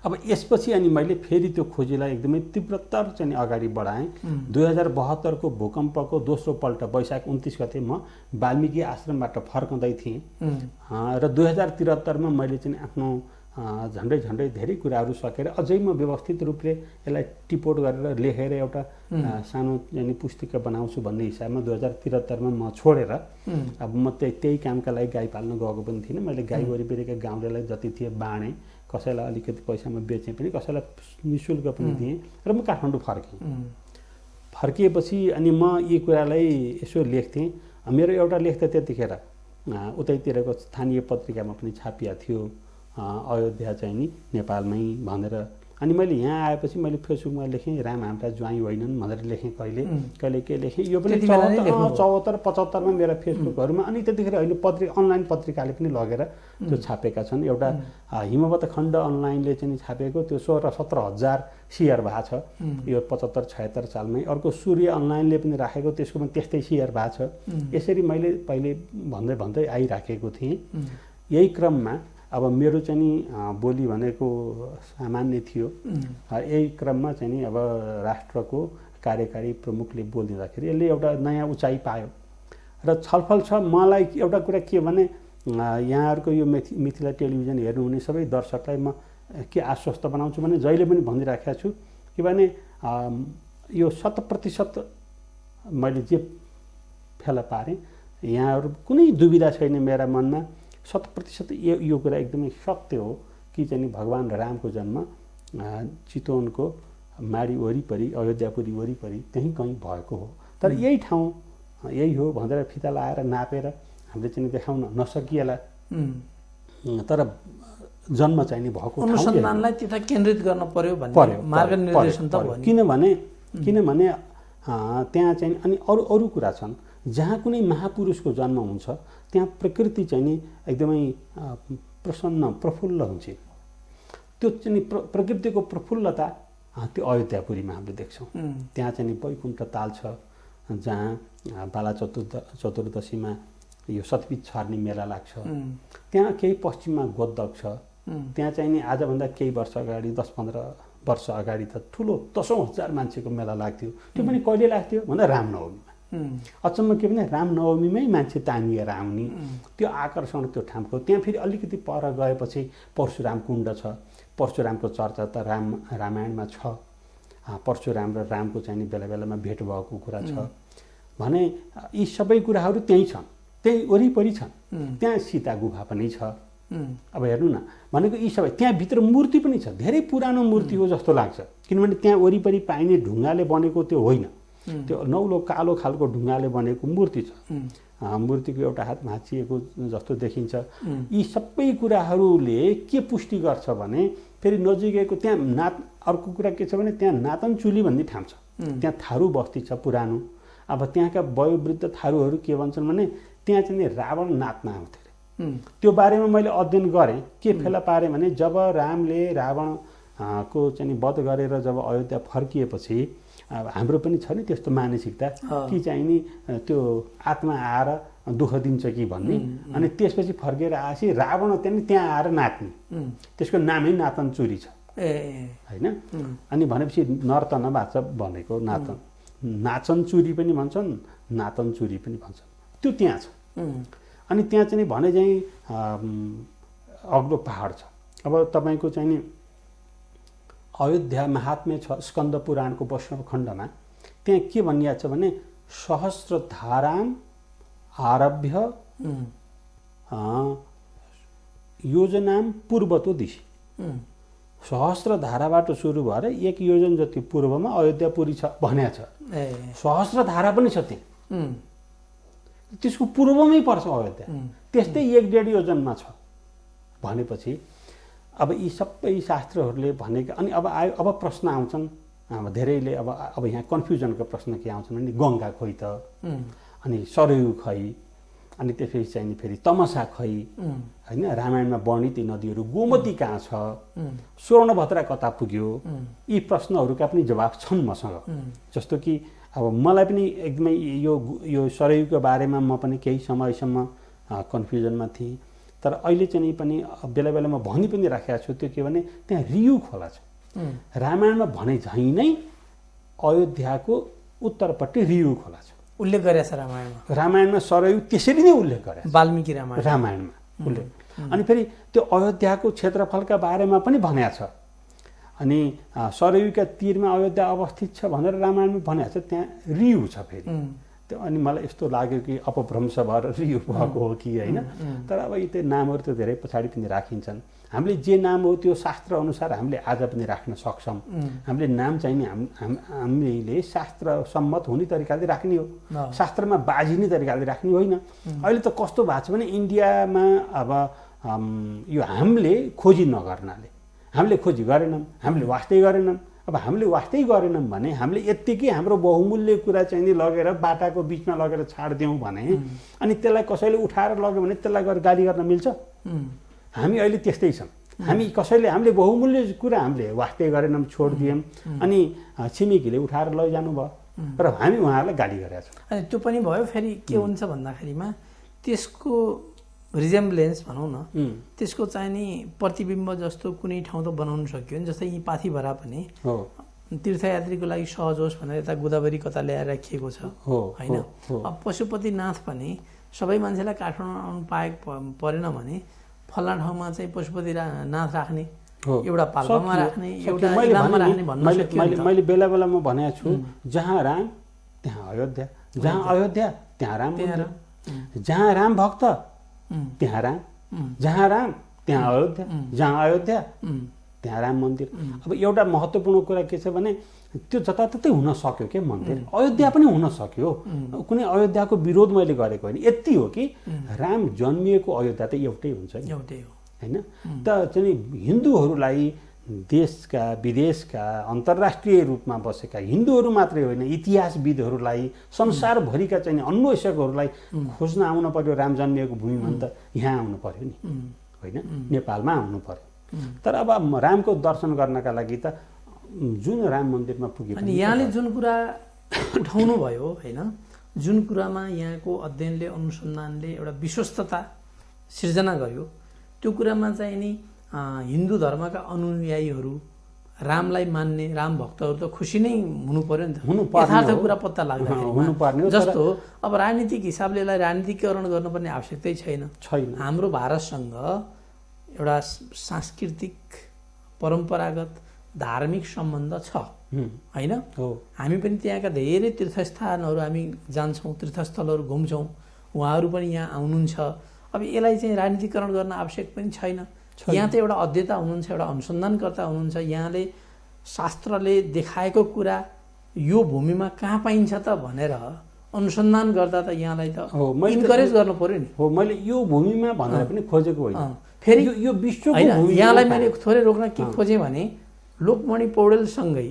अब यसपछि अनि मैले फेरि त्यो खोजीलाई एकदमै तीव्रतर चाहिँ अगाडि बढाएँ। 2072 को भूकम्पको दोस्रो पल्ट वैशाख 29 गते म वाल्मिकी आश्रमबाट फर्कँदै थिएँ। र 2073 मा मैले चाहिँ आफ्नो झन्डै धेरै कुराहरू सकेर अझै म व्यवस्थित रूपले यसलाई टिपोट गरेर लेखेर एउटा सानो चाहिँ पुस्तिका बनाउँछु भन्ने हिसाबमा 2073 मा म छोडेर अब म त्यही कामका लागि गाई पाल्न गएको पनि थिइनँ। मैले गाई वरिपरिका गाउँलेलाई जति थिए बाँडेँ। कसैलाई अलिकति पैसामा बेचेँ पनि, कसैलाई निःशुल्क पनि दिएँ र म काठमाडौँ फर्केँ। फर्किएपछि अनि म यी कुरालाई यसो लेख्थेँ। मेरो एउटा लेख त त्यतिखेर उतैतिरको स्थानीय पत्रिकामा पनि छापिया थियो, अयोध्या चाहिँ नि नेपालमै भनेर। अनि मैले यहाँ आएपछि मैले फेसबुकमा लेखेँ राम हाम्रा ज्वाइँ होइनन् भनेर लेखेँ। कहिले के लेखेँ यो पनि 74-75 मा मेरा फेसबुकहरूमा। अनि त्यतिखेर अहिले अनलाइन पत्रिकाले पनि लगेर त्यो छापेका छन्। एउटा हिमवत खण्ड अनलाइनले चाहिँ छापेको त्यो 16-17 हजार सेयर भएको छ यो 75-76 सालमै। अर्को सूर्य अनलाइनले पनि राखेको, त्यसको पनि त्यस्तै सेयर भएको छ। यसरी मैले पहिले भन्दै आइराखेको थिएँ। यही क्रममा अब मेरो चाहिँ नि बोली भनेको सामान्य थियो। यही क्रममा चाहिँ नि अब राष्ट्रको कार्यकारी प्रमुखले बोलिदिँदाखेरि यसले एउटा नयाँ उचाइ पायो र छलफल छ। मलाई एउटा कुरा के भने यहाँहरूको यो मिथिला टेलिभिजन हेर्नुहुने सबै दर्शकलाई म के आश्वस्त बनाउँछु भने जहिले पनि भनिराखेको छु कि भने यो 100% मैले जे फेला पारेँ यहाँहरू कुनै दुविधा छैन मेरा मनमा। 100% यो कुरा एकदमै सत्य हो कि चाहिँ भगवान् रामको जन्म चितवनको माडी वरिपरि अयोध्यापुरी वरिपरि त्यहीँ कहीँ भएको हो। तर यही ठाउँ यही हो भनेर फिता लाएर नापेर हामीले चाहिँ देखाउन नसकिएला। तर जन्म चाहिँ भएको अनुसन्धानलाई त्यता केन्द्रित गर्न पर्यो भन्ने मार्गनिर्देशन त भयो। किनभने त्यहाँ चाहिँ अनि अरू कुरा छन् जहाँ कुनै महापुरुषको जन्म हुन्छ त्यहाँ प्रकृति चाहिँ नि एकदमै प्रसन्न प्रफुल्ल हुन्छ। त्यो चाहिँ प्रकृतिको प्रफुल्लता त्यो अयोध्यापुरीमा हामीले देख्छौँ। त्यहाँ चाहिँ वैकुण्ठ ताल छ जहाँ बाला चतुर्दशीमा यो सतपीठ छर्ने मेला लाग्छ। त्यहाँ केही पश्चिममा गोद्धक छ। त्यहाँ चाहिँ नि आजभन्दा केही वर्ष अगाडि 10-15 वर्ष अगाडि त ठुलो 10,000 मान्छेको मेला लाग्थ्यो। त्यो पनि कहिले लाग्थ्यो भन्दा रामनवमीमा। अचम्म के भने रामनवमीमै मान्छे तानिएर आउने त्यो आकर्षण त्यो ठाउँको। त्यहाँ फेरि अलिकति पर गएपछि परशुराम कुण्ड छ। परशुरामको चर्चा त रामायणमा छ। परशुराम र रामको चाहिँ बेला बेलामा भेट भएको कुरा छ भने यी सबै कुराहरू त्यहीँ छन्, त्यही वरिपरि छन्। त्यहाँ सीता गुफा पनि छ। अब हेर्नु न भनेको यी सबै त्यहाँभित्र मूर्ति पनि छ। धेरै पुरानो मूर्ति हो जस्तो लाग्छ किनभने त्यहाँ वरिपरि पाइने ढुङ्गाले बनेको त्यो होइन। त्यो नौलो कालो खालको ढुङ्गाले बनेको मूर्ति छ। मूर्तिको एउटा हात भाँचिएको जस्तो देखिन्छ। यी सबै कुराहरूले के पुष्टि गर्छ भने फेरि नजिकैको त्यहाँ अर्को कुरा के छ भने त्यहाँ नातनचुली भन्ने ठाउँ छ। त्यहाँ थारू बस्ती छ पुरानो। अब त्यहाँका वयोवृद्ध थारूहरू के भन्छन् भने त्यहाँ चाहिँ रावण नाच्न आउँथे अरे। त्यो बारेमा मैले अध्ययन गरेँ। के फेला पारेँ भने जब रामले रावणको चाहिँ वध गरेर जब अयोध्या फर्किएपछि हाम्रो पनि छ नि त्यस्तो मानसिकता कि चाहिँ नि त्यो आत्मा आएर दुःख दिन्छ कि भन्ने। अनि त्यसपछि फर्केर आएपछि रावण त्यहाँ आएर नाच्ने, त्यसको नामै नातनचुरी छ होइन। अनि भनेपछि नर्तन बाचा भनेको नाचनचुरी पनि भन्छन्, नातनचुरी पनि भन्छन्। त्यो त्यहाँ छ। अनि त्यहाँ चाहिँ भने चाहिँ अग्लो पहाड छ। अब तपाईँको चाहिँ नि अयोध्या महात्म्य छ स्कन्द पुराणको 22औं खण्डमा त्यहाँ के भनिएको छ भने सहस्रधाराम आरभ्य योजनाम पूर्वतो दिशि सहस्रधाराबाट सुरु भएर 1 योजन जति पूर्वमा अयोध्यापुरी छ भन्या छ। सहस्रधारा पनि छ त्यहाँ, त्यसको पूर्वमै पर्छ अयोध्या, त्यस्तै 1.5 योजनमा छ भनेपछि अब यी सबै शास्त्रहरूले भनेका अनि अब प्रश्न आउँछन् धेरैले अब यहाँ कन्फ्युजनको प्रश्न के आउँछन् भने गङ्गा खोइ त, अनि सरयू खै, अनि त्यसपछि चाहिँ नि फेरि तमसा खै हैन, रामायणमा वर्णित नदीहरू गोमती कहाँ छ, स्वर्णभद्रा कता पुग्यो, यी प्रश्नहरूका पनि जवाब छन् मसँग। जस्तो कि अब मलाई पनि एकदमै यो सरयूको बारेमा म पनि केही समयसम्म कन्फ्युजनमा थिएँ, तर अहिले चाहिँ पनि बेला बेलामा भनि पनि राखेको छु। त्यो के भने त्यहाँ रियु खोला छ, रामायणमा भने झैँ नै अयोध्याको उत्तरपट्टि रियु खोला छ, उल्लेख गरेछ रामायणमा सरयू त्यसरी नै उल्लेख गरेछ वाल्मीकि रामायणमा उल्लेख। अनि फेरि त्यो अयोध्याको क्षेत्रफलका बारेमा पनि भनेको छ, अनि सरयूका तीरमा अयोध्या अवस्थित छ भनेर रामायणमा भनेको छ, त्यहाँ रियु छ फेरि। त्यो अनि मलाई यस्तो लाग्यो कि अपभ्रंश भएर रियु भएको हो कि होइन, तर अब यी नामहरू त धेरै पछाडि पनि राखिन्छन्। हामीले जे नाम हो त्यो शास्त्र अनुसार हामीले आज पनि राख्न सक्छौँ। हामीले नाम चाहिँ नि हामीले शास्त्र सम्मत हुने तरिकाले राख्ने हो, शास्त्रमा बाजिने तरिकाले राख्ने होइन। अहिले त कस्तो भएको छ भने इन्डियामा अब यो हामीले खोजी नगर्नाले, हामीले खोजी गरेनौँ, हामीले वास्तै गरेनौँ। अब हामीले वास्तै गरेनौँ भने हामीले यत्तिकै हाम्रो बहुमूल्य कुरा चाहिँ नि लगेर बाटाको बिचमा लगेर छाडिदिउँ भने अनि त्यसलाई कसैले उठाएर लग्यो भने त्यसलाई गएर गाली गर्न मिल्छ? हामी अहिले त्यस्तै छौँ। हामीले बहुमूल्य कुरा हामीले वास्तै गरेनौँ, छोडिदियौँ, अनि छिमेकीले उठाएर लैजानु भयो र हामी उहाँहरूलाई गाली गरेका छौँ। अनि त्यो पनि भयो। फेरि के हुन्छ भन्दाखेरिमा त्यसको रिजेम्ब्लेन्स भनौँ न, त्यसको चाहिँ नि प्रतिबिम्ब जस्तो कुनै ठाउँ त बनाउन सकियो नि। जस्तै यी पाथीभरा पनि तीर्थयात्रीको लागि सहज होस् भनेर यता गोदावरी कता ल्याएर राखिएको छ होइन। अब पशुपतिनाथ पनि सबै मान्छेलाई काठमाडौँ आउनु परेन भने फल्ना ठाउँमा चाहिँ पशुपतिनाथ राख्ने, एउटा पाल्पामा राख्ने, एउटा इलाममा राख्ने भन्नु सक्यो। मैले बेला बेलामा भनेको छु, जहाँ राम त्यहाँ अयोध्या, जहाँ अयोध्या त्यहाँ राम मन्दिर, जहाँ राम भक्त त्यहाँ राम, जहाँ राम त्यहाँ अयोध्या, जहाँ अयोध्या त्यहाँ राम मन्दिर। अब एउटा महत्त्वपूर्ण कुरा के छ भने त्यो जताततै हुन सक्यो के मन्दिर, अयोध्या पनि हुन सक्यो, कुनै अयोध्याको विरोध मैले गरेको होइन। यति हो कि राम जन्मिएको अयोध्या त एउटै हुन्छ नि, एउटै हो होइन। त चाहिँ हिन्दूहरूलाई देशका विदेशका अन्तर्राष्ट्रिय रूपमा बसेका हिन्दूहरू मात्रै होइन, इतिहासविदहरूलाई संसारभरिका चाहिँ अन्वेषकहरूलाई खोज्न आउनु पर्यो राम जन्मिएको भूमिमा, त यहाँ आउनु पर्यो नि होइन, नेपालमा आउनु पर्यो। तर अब रामको दर्शन गर्नका लागि त जुन राम मन्दिरमा पुग्यो अनि यहाँले जुन कुरा उठाउनु भयो होइन, जुन कुरामा यहाँको अध्ययनले अनुसन्धानले एउटा विश्वस्तता सिर्जना गर्यो, त्यो कुरामा चाहिँ नि हिन्दू धर्मका अनुयायीहरू, रामलाई मान्ने राम भक्तहरू त खुसी नै हुनु पर्यो नि त, यथार्थ कुरा पत्ता लाग्दाखेरि। जस्तो अब राजनीतिक हिसाबले यसलाई राजनीतिकरण गर्नुपर्ने आवश्यकतै छैन। हाम्रो भारतसँग एउटा सांस्कृतिक परम्परागत धार्मिक सम्बन्ध छ होइन। हामी पनि त्यहाँका धेरै तीर्थस्थानहरू हामी जान्छौँ, तीर्थस्थलहरू घुम्छौँ, उहाँहरू पनि यहाँ आउनुहुन्छ। अब यसलाई चाहिँ राजनीतिकरण गर्न आवश्यक पनि छैन। यहाँ त एउटा अध्येता हुनुहुन्छ, एउटा अनुसन्धानकर्ता हुनुहुन्छ, यहाँले शास्त्रले देखाएको कुरा यो भूमिमा कहाँ पाइन्छ त भनेर अनुसन्धान गर्दा त यहाँलाई त इन्करेज गर्नु पर्यो नि। हो, मैले यो भूमिमा भनेर पनि खोजेको होइन, फेरि यो विश्वको भूमि। यहाँलाई मैले थोरै रोक्न के खोजेँ भने लोकमणि पौडेलसँगै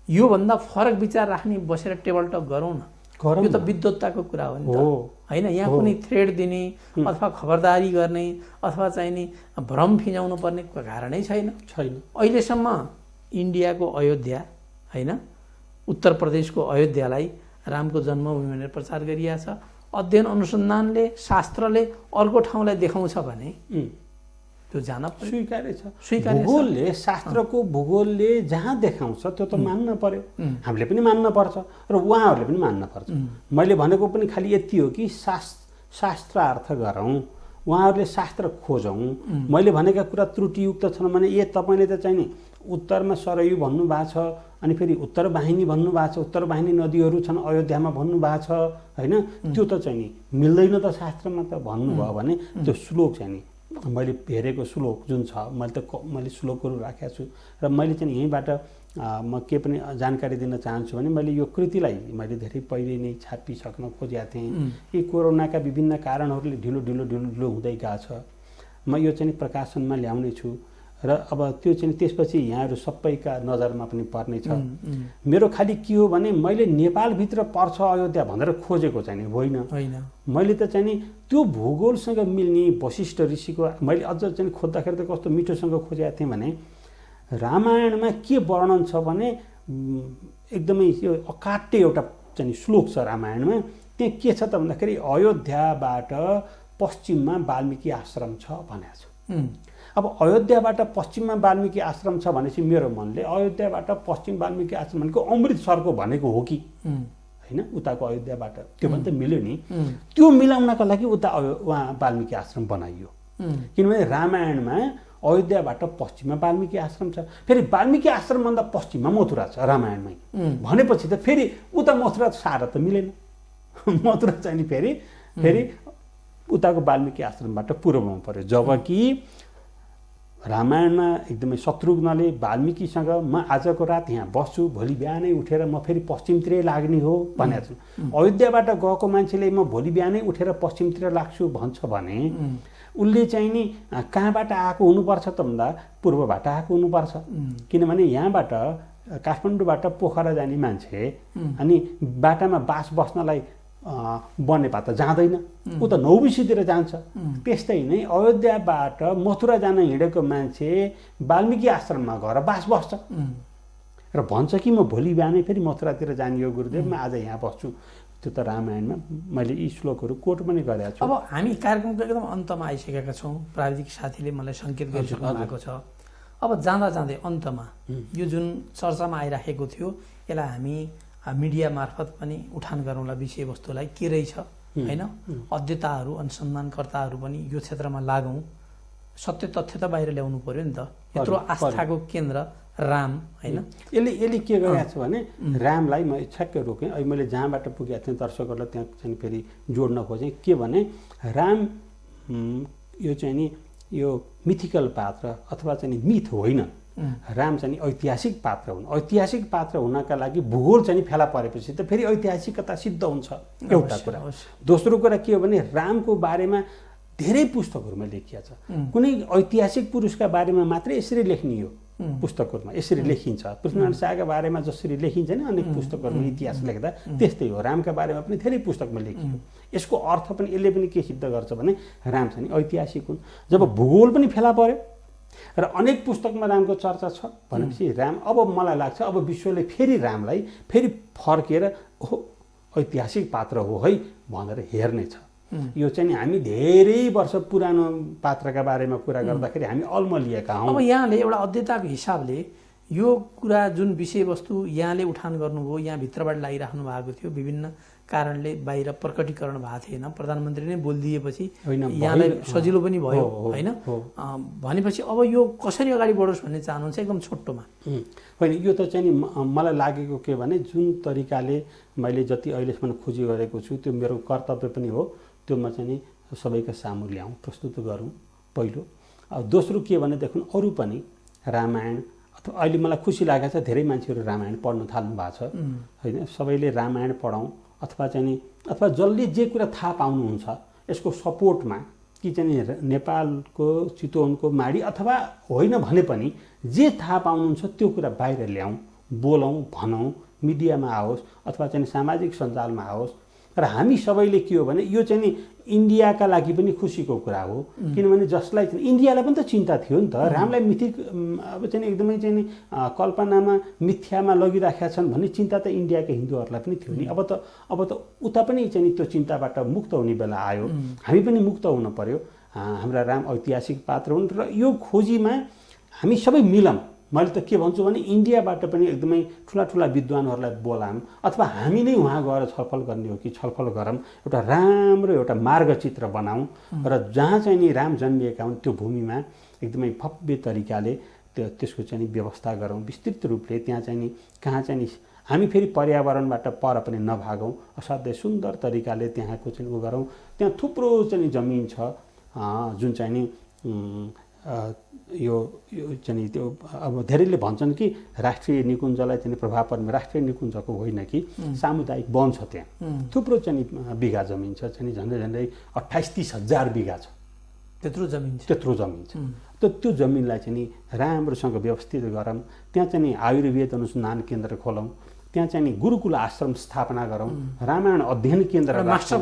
योभन्दा फरक विचार राख्ने बसेर टेबल टक गरौँ न। यो त विद्वत्ताको कुरा हो नि त होइन। यहाँ कुनै थ्रेड दिने अथवा खबरदारी गर्ने अथवा चाहिँ नि भ्रम फिजाउनु पर्ने कारणै छैन। अहिलेसम्म इन्डियाको अयोध्या होइन, उत्तर प्रदेशको अयोध्यालाई रामको जन्मभूमि भनेर प्रचार गरिएको छ। अध्ययन अनुसन्धानले शास्त्रले अर्को ठाउँलाई देखाउँछ भने त्यो जान स्वीकार्य छ। भूगोलले, शास्त्रको भूगोलले जहाँ देखाउँछ त्यो त मान्न पर्यो, हामीले पनि मान्न पर्छ र उहाँहरूले पनि मान्न पर्छ। मैले भनेको पनि खालि यति हो कि शास्त्रार्थ गरौँ, उहाँहरूले शास्त्र खोजौँ। मैले भनेका कुरा त्रुटियुक्त छन् भने तपाईँले त चाहिँ नि उत्तरमा सरयू भन्नुभएको छ, अनि फेरि उत्तरवाहिनी भन्नुभएको छ, उत्तरवाहिनी नदीहरू छन् अयोध्यामा भन्नुभएको छ होइन। त्यो त चाहिँ नि मिल्दैन त शास्त्रमा त भन्नुभयो भने त्यो श्लोक चाहिँ नि मैले हेरेको श्लोक जुन छ, मैले श्लोकहरू राखेको छु र मैले चाहिँ यहीँबाट म के पनि जानकारी दिन चाहन्छु भने मैले यो कृतिलाई मैले धेरै पहिले नै छापिसक्न खोजेको थिएँ। यी कोरोनाका विभिन्न कारणहरूले ढिलो हुँदै गएको छ। म यो चाहिँ प्रकाशनमा ल्याउने छु र अब त्यो चाहिँ त्यसपछि यहाँहरू सबैका नजरमा पनि पर्नेछ। मेरो खालि के हो भने मैले नेपालभित्र पर्छ अयोध्या भनेर खोजेको चाहिँ होइन, मैले त चाहिँ नि त्यो भूगोलसँग मिल्ने वशिष्ठ ऋषिको मैले अझ चाहिँ खोज्दाखेरि त कस्तो मिठोसँग खोजेको थिएँ भने रामायणमा के वर्णन छ भने एकदमै यो अकाट्य एउटा चाहिँ श्लोक छ रामायणमा। त्यहाँ के छ त भन्दाखेरि अयोध्याबाट पश्चिममा वाल्मिकी आश्रम छ भनेको छ। अब अयोध्याबाट पश्चिममा वाल्मिकी आश्रम छ भनेपछि मेरो मनले अयोध्याबाट पश्चिम वाल्मिकी आश्रम भनेको अमृतसरको भनेको हो कि होइन, उताको अयोध्याबाट त्यो पनि त मिल्यो नि। त्यो मिलाउनका लागि उता उहाँ वाल्मिकी आश्रम बनाइयो, किनभने रामायणमा अयोध्याबाट पश्चिममा वाल्मिकी आश्रम छ, फेरि वाल्मिकी आश्रमभन्दा पश्चिममा मथुरा छ रामायणमै भनेपछि त फेरि उता मथुरा सारा त मिलेन। मथुरा चाहिँ नि फेरि उताको वाल्मिकी आश्रमबाट पूर्वमा पर्यो। जबकि रामायणमा एकदमै शत्रुघ्नले वाल्मिकीसँग म आजको रात यहाँ बस्छु, भोलि बिहानै उठेर म फेरि पश्चिमतिरै लाग्ने हो भनेको छु। अयोध्याबाट गएको मान्छेले म भोलि बिहानै उठेर पश्चिमतिर लाग्छु भन्छ भने उसले चाहिँ नि कहाँबाट आएको हुनुपर्छ त भन्दा पूर्वबाट आएको हुनुपर्छ। किनभने यहाँबाट काठमाडौँबाट पोखरा जाने मान्छे अनि बाटामा बास बस्नलाई बनेपा त जाँदैन, ऊ त नौबिसीतिर जान्छ। त्यस्तै नै अयोध्याबाट मथुरा जान हिँडेको मान्छे वाल्मिकी आश्रममा गएर बास बस्छ र भन्छ कि म भोलि बिहानै फेरि मथुरातिर जाने हो गुरुदेव, म आज यहाँ बस्छु। त्यो त रामायणमा मैले यी श्लोकहरू कोट पनि गरेको छु। अब हामी कार्यक्रमको एकदम अन्तमा आइसकेका छौँ, प्राविधिक साथीले मलाई सङ्केत गरिसक्नु भएको छ। अब जाँदै अन्तमा यो जुन चर्चामा आइराखेको थियो यसलाई हामी मिडिया मार्फत पनि उठान गरौँला, विषयवस्तुलाई के रहेछ होइन, अध्येताहरू अनुसन्धानकर्ताहरू पनि यो क्षेत्रमा लागौँ, सत्य तथ्य त बाहिर ल्याउनु पर्यो नि त। यत्रो आस्थाको केन्द्र राम होइन, यसले के गरेको छ भने रामलाई म ठ्याक्कै रोकेँ। अहिले मैले जहाँबाट पुगेको थिएँ दर्शकहरूलाई त्यहाँ चाहिँ फेरि जोड्न खोजेँ के भने राम यो चाहिँ नि यो मिथिकल पात्र अथवा चाहिँ मिथ होइन, राम चाहिँ ऐतिहासिक पात्र हुन्। ऐतिहासिक पात्र हुनका लागि भूगोल चाहिँ फेला परेपछि त फेरि ऐतिहासिकता सिद्ध हुन्छ एउटा कुरा। दोस्रो कुरा के हो भने रामको बारेमा धेरै पुस्तकहरूमा लेखिया छ। कुनै ऐतिहासिक पुरुषका बारेमा मात्रै यसरी लेख्ने हो पुस्तकहरूमा, यसरी लेखिन्छ। पृथ्वीनारायण शाहका बारेमा जसरी लेखिन्छ नि अनेक पुस्तकहरूमा इतिहास लेख्दा त्यस्तै हो। रामका बारेमा पनि धेरै पुस्तकमा लेखियो। यसको अर्थ पनि यसले पनि के सिद्ध गर्छ भने राम चाहिँ ऐतिहासिक हुन्। जब भूगोल पनि फेला पर्यो र अनेक पुस्तकमा रामको चर्चा छ भनेपछि राम अब मलाई लाग्छ अब विश्वले फेरि रामलाई फेरि फर्केर हो ऐतिहासिक पात्र हो है भनेर हेर्नेछ। यो चाहिँ हामी धेरै वर्ष पुरानो पात्रका बारेमा कुरा गर्दाखेरि हामी अल्मलिएका हौँ। अब यहाँले एउटा अध्येताको हिसाबले यो कुरा जुन विषयवस्तु यहाँले उठान गर्नुभयो, यहाँ भित्रबाट लागिराख्नु भएको थियो, विभिन्न कारणले बाहिर प्रकटीकरण भएको थिएन, प्रधानमन्त्री नै बोलिदिएपछि यहाँलाई सजिलो पनि भयो होइन भनेपछि अब यो कसरी अगाडि बढोस् भन्ने चाहनुहुन्छ एकदम छोटोमा? होइन, यो त चाहिँ नि मलाई लागेको के भने जुन तरिकाले मैले जति अहिलेसम्म खोजी गरेको छु त्यो मेरो कर्तव्य पनि हो, त्यो म चाहिँ नि सबैका सामु ल्याउँ, प्रस्तुत गरौँ पहिलो। दोस्रो के भनेदेखि अरू पनि रामायण अथवा अहिले मलाई खुसी लागेको छ धेरै मान्छेहरू रामायण पढ्न थाल्नु भएको छ होइन। सबैले रामायण पढौँ अथवा चाहिँ नि अथवा जसले जे कुरा थाहा पाउनुहुन्छ यसको सपोर्टमा कि चाहिँ नेपालको चितवनको माडी अथवा होइन भने पनि जे थाहा पाउनुहुन्छ त्यो कुरा बाहिर ल्याउँ, बोलौँ, भनौँ, मिडियामा आओस् अथवा चाहिँ सामाजिक सञ्जालमा आओस्। र हामी सबैले के हो भने यो चाहिँ नि इन्डियाका लागि पनि खुसीको कुरा हो, किनभने जसलाई चाहिँ इन्डियालाई पनि त चिन्ता थियो नि त रामलाई मिथिक अब चाहिँ एकदमै चाहिँ नि कल्पनामा मिथ्यामा लगिराखेका छन् भन्ने चिन्ता त इन्डियाका हिन्दूहरूलाई पनि थियो नि। अब त उता पनि चाहिँ नि त्यो चिन्ताबाट मुक्त हुने बेला आयो, हामी पनि मुक्त हुन पर्यो। हाम्रा राम ऐतिहासिक पात्र हुन् र यो खोजीमा हामी सबै मिलौँ। मैले त के भन्छु भने इन्डियाबाट पनि एकदमै ठुला विद्वानहरूलाई बोलाऊँ अथवा हामी नै वहाँ गएर छलफल गर्ने हो कि छलफल गरौँ, एउटा राम्रो एउटा मार्गचित्र बनाऊँ र जहाँ चाहिँ नि राम जन्मिएका हुन् त्यो भूमिमा एकदमै भव्य तरिकाले त्यसको चाहिँ व्यवस्था गरौँ विस्तृत रूपले। त्यहाँ चाहिँ नि कहाँ चाहिँ नि हामी फेरि पर्यावरणबाट पर पनि नभागौँ, असाध्यै सुन्दर तरिकाले त्यहाँको चाहिँ उ गरौँ। त्यहाँ थुप्रो चाहिँ जमिन छ जुन चाहिँ नि यो चाहिँ त्यो अब धेरैले भन्छन् कि राष्ट्रिय निकुञ्जलाई चाहिँ प्रभाव पर्ने राष्ट्रिय निकुञ्जको होइन कि सामुदायिक वन छ। त्यहाँ थुप्रो चाहिँ बिघा जमिन छ, चाहिँ झन्डै झन्डै 28-30 हजार बिघा छ, त्यत्रो जमिन छ। त त्यो जमिनलाई चाहिँ नि राम्रोसँग व्यवस्थित गरौँ। त्यहाँ चाहिँ नि आयुर्वेद अनुसन्धान केन्द्र खोलौँ, त्यहाँ चाहिँ नि गुरुकुल आश्रम स्थापना गरौँ, रामायण अध्ययन केन्द्र मास्टर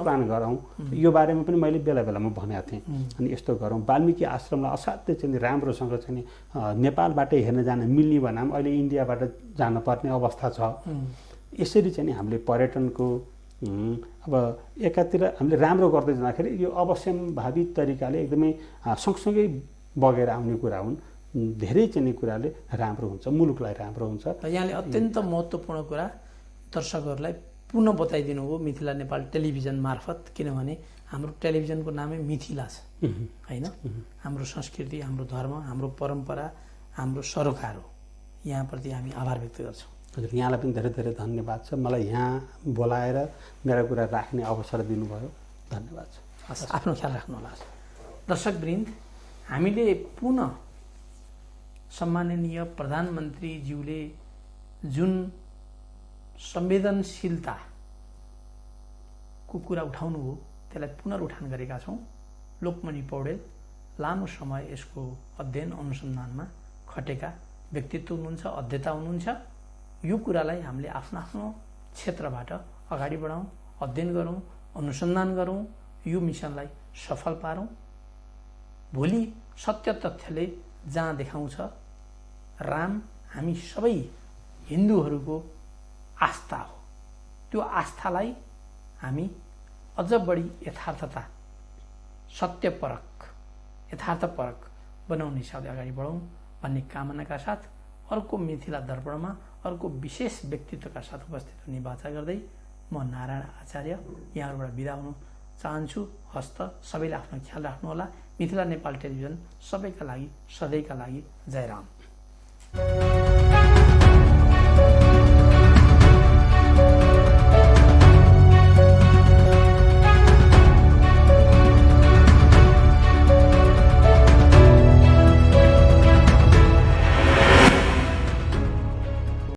प्लान गरौँ। यो बारेमा पनि मैले बेला बेलामा भनेको थिएँ। अनि यस्तो गरौँ, वाल्मिकी आश्रमलाई असाध्यै चाहिँ राम्रोसँग चाहिँ नेपालबाटै हेर्न जान मिल्ने बनाम अहिले इन्डियाबाट जानुपर्ने अवस्था छ। यसरी चाहिँ हामीले पर्यटनको अब एकातिर हामीले राम्रो गर्दै जाँदाखेरि यो अवश्यम्भावी तरिकाले एकदमै सँगसँगै बगेर आउने कुरा हुन्। धेरै चाहिँ कुराले राम्रो हुन्छ, मुलुकलाई राम्रो हुन्छ। यहाँले अत्यन्त महत्त्वपूर्ण कुरा दर्शकहरूलाई पुनः बताइदिनु हो मिथिला नेपाल टेलिभिजन मार्फत, किनभने हाम्रो टेलिभिजनको नामै मिथिला छ होइन। हाम्रो संस्कृति, हाम्रो धर्म, हाम्रो परम्परा, हाम्रो सरोकार हो। यहाँप्रति हामी आभार व्यक्त गर्छौँ। हजुर, यहाँलाई पनि धेरै धेरै धन्यवाद छ, मलाई यहाँ बोलाएर मेरा कुरा राख्ने अवसर दिनुभयो, धन्यवाद छ। हस्, आफ्नो ख्याल राख्नुहोला। दर्शकवृन्द, हामीले पुनः सम्माननीय प्रधानमन्त्रीज्यूले जुन संवेदनशीलताको कुरा उठाउनु हो त्यसलाई पुनरुत्थान गरेका छौँ। लोकमणि पौडेल लामो समय यसको अध्ययन अनुसन्धानमा खटेका व्यक्तित्व हुनुहुन्छ, अध्येता हुनुहुन्छ। यो कुरालाई हामीले आफ्नो आफ्नो क्षेत्रबाट अगाडि बढाउँ, अध्ययन गरौँ, अनुसन्धान गरौँ, यो मिसनलाई सफल पारौँ। भोलि सत्य तथ्यले जहाँ देखाउँछ राम हामी सबै हिन्दूहरूको आस्था हो, त्यो आस्थालाई हामी अझ बढी यथार्थपरक बनाउने हिसाबले अगाडि बढौँ भन्ने कामनाका साथ अर्को मिथिला दर्पणमा अर्को विशेष व्यक्तित्वका साथ उपस्थित हुने बाचा गर्दै म नारायण आचार्य यहाँहरूबाट बिदा हुन चाहन्छु। हस्त सबैले आफ्नो ख्याल राख्नुहोला। मिथिला नेपाल टेलिभिजन सबैका लागि, सधैँका लागि। जय राम।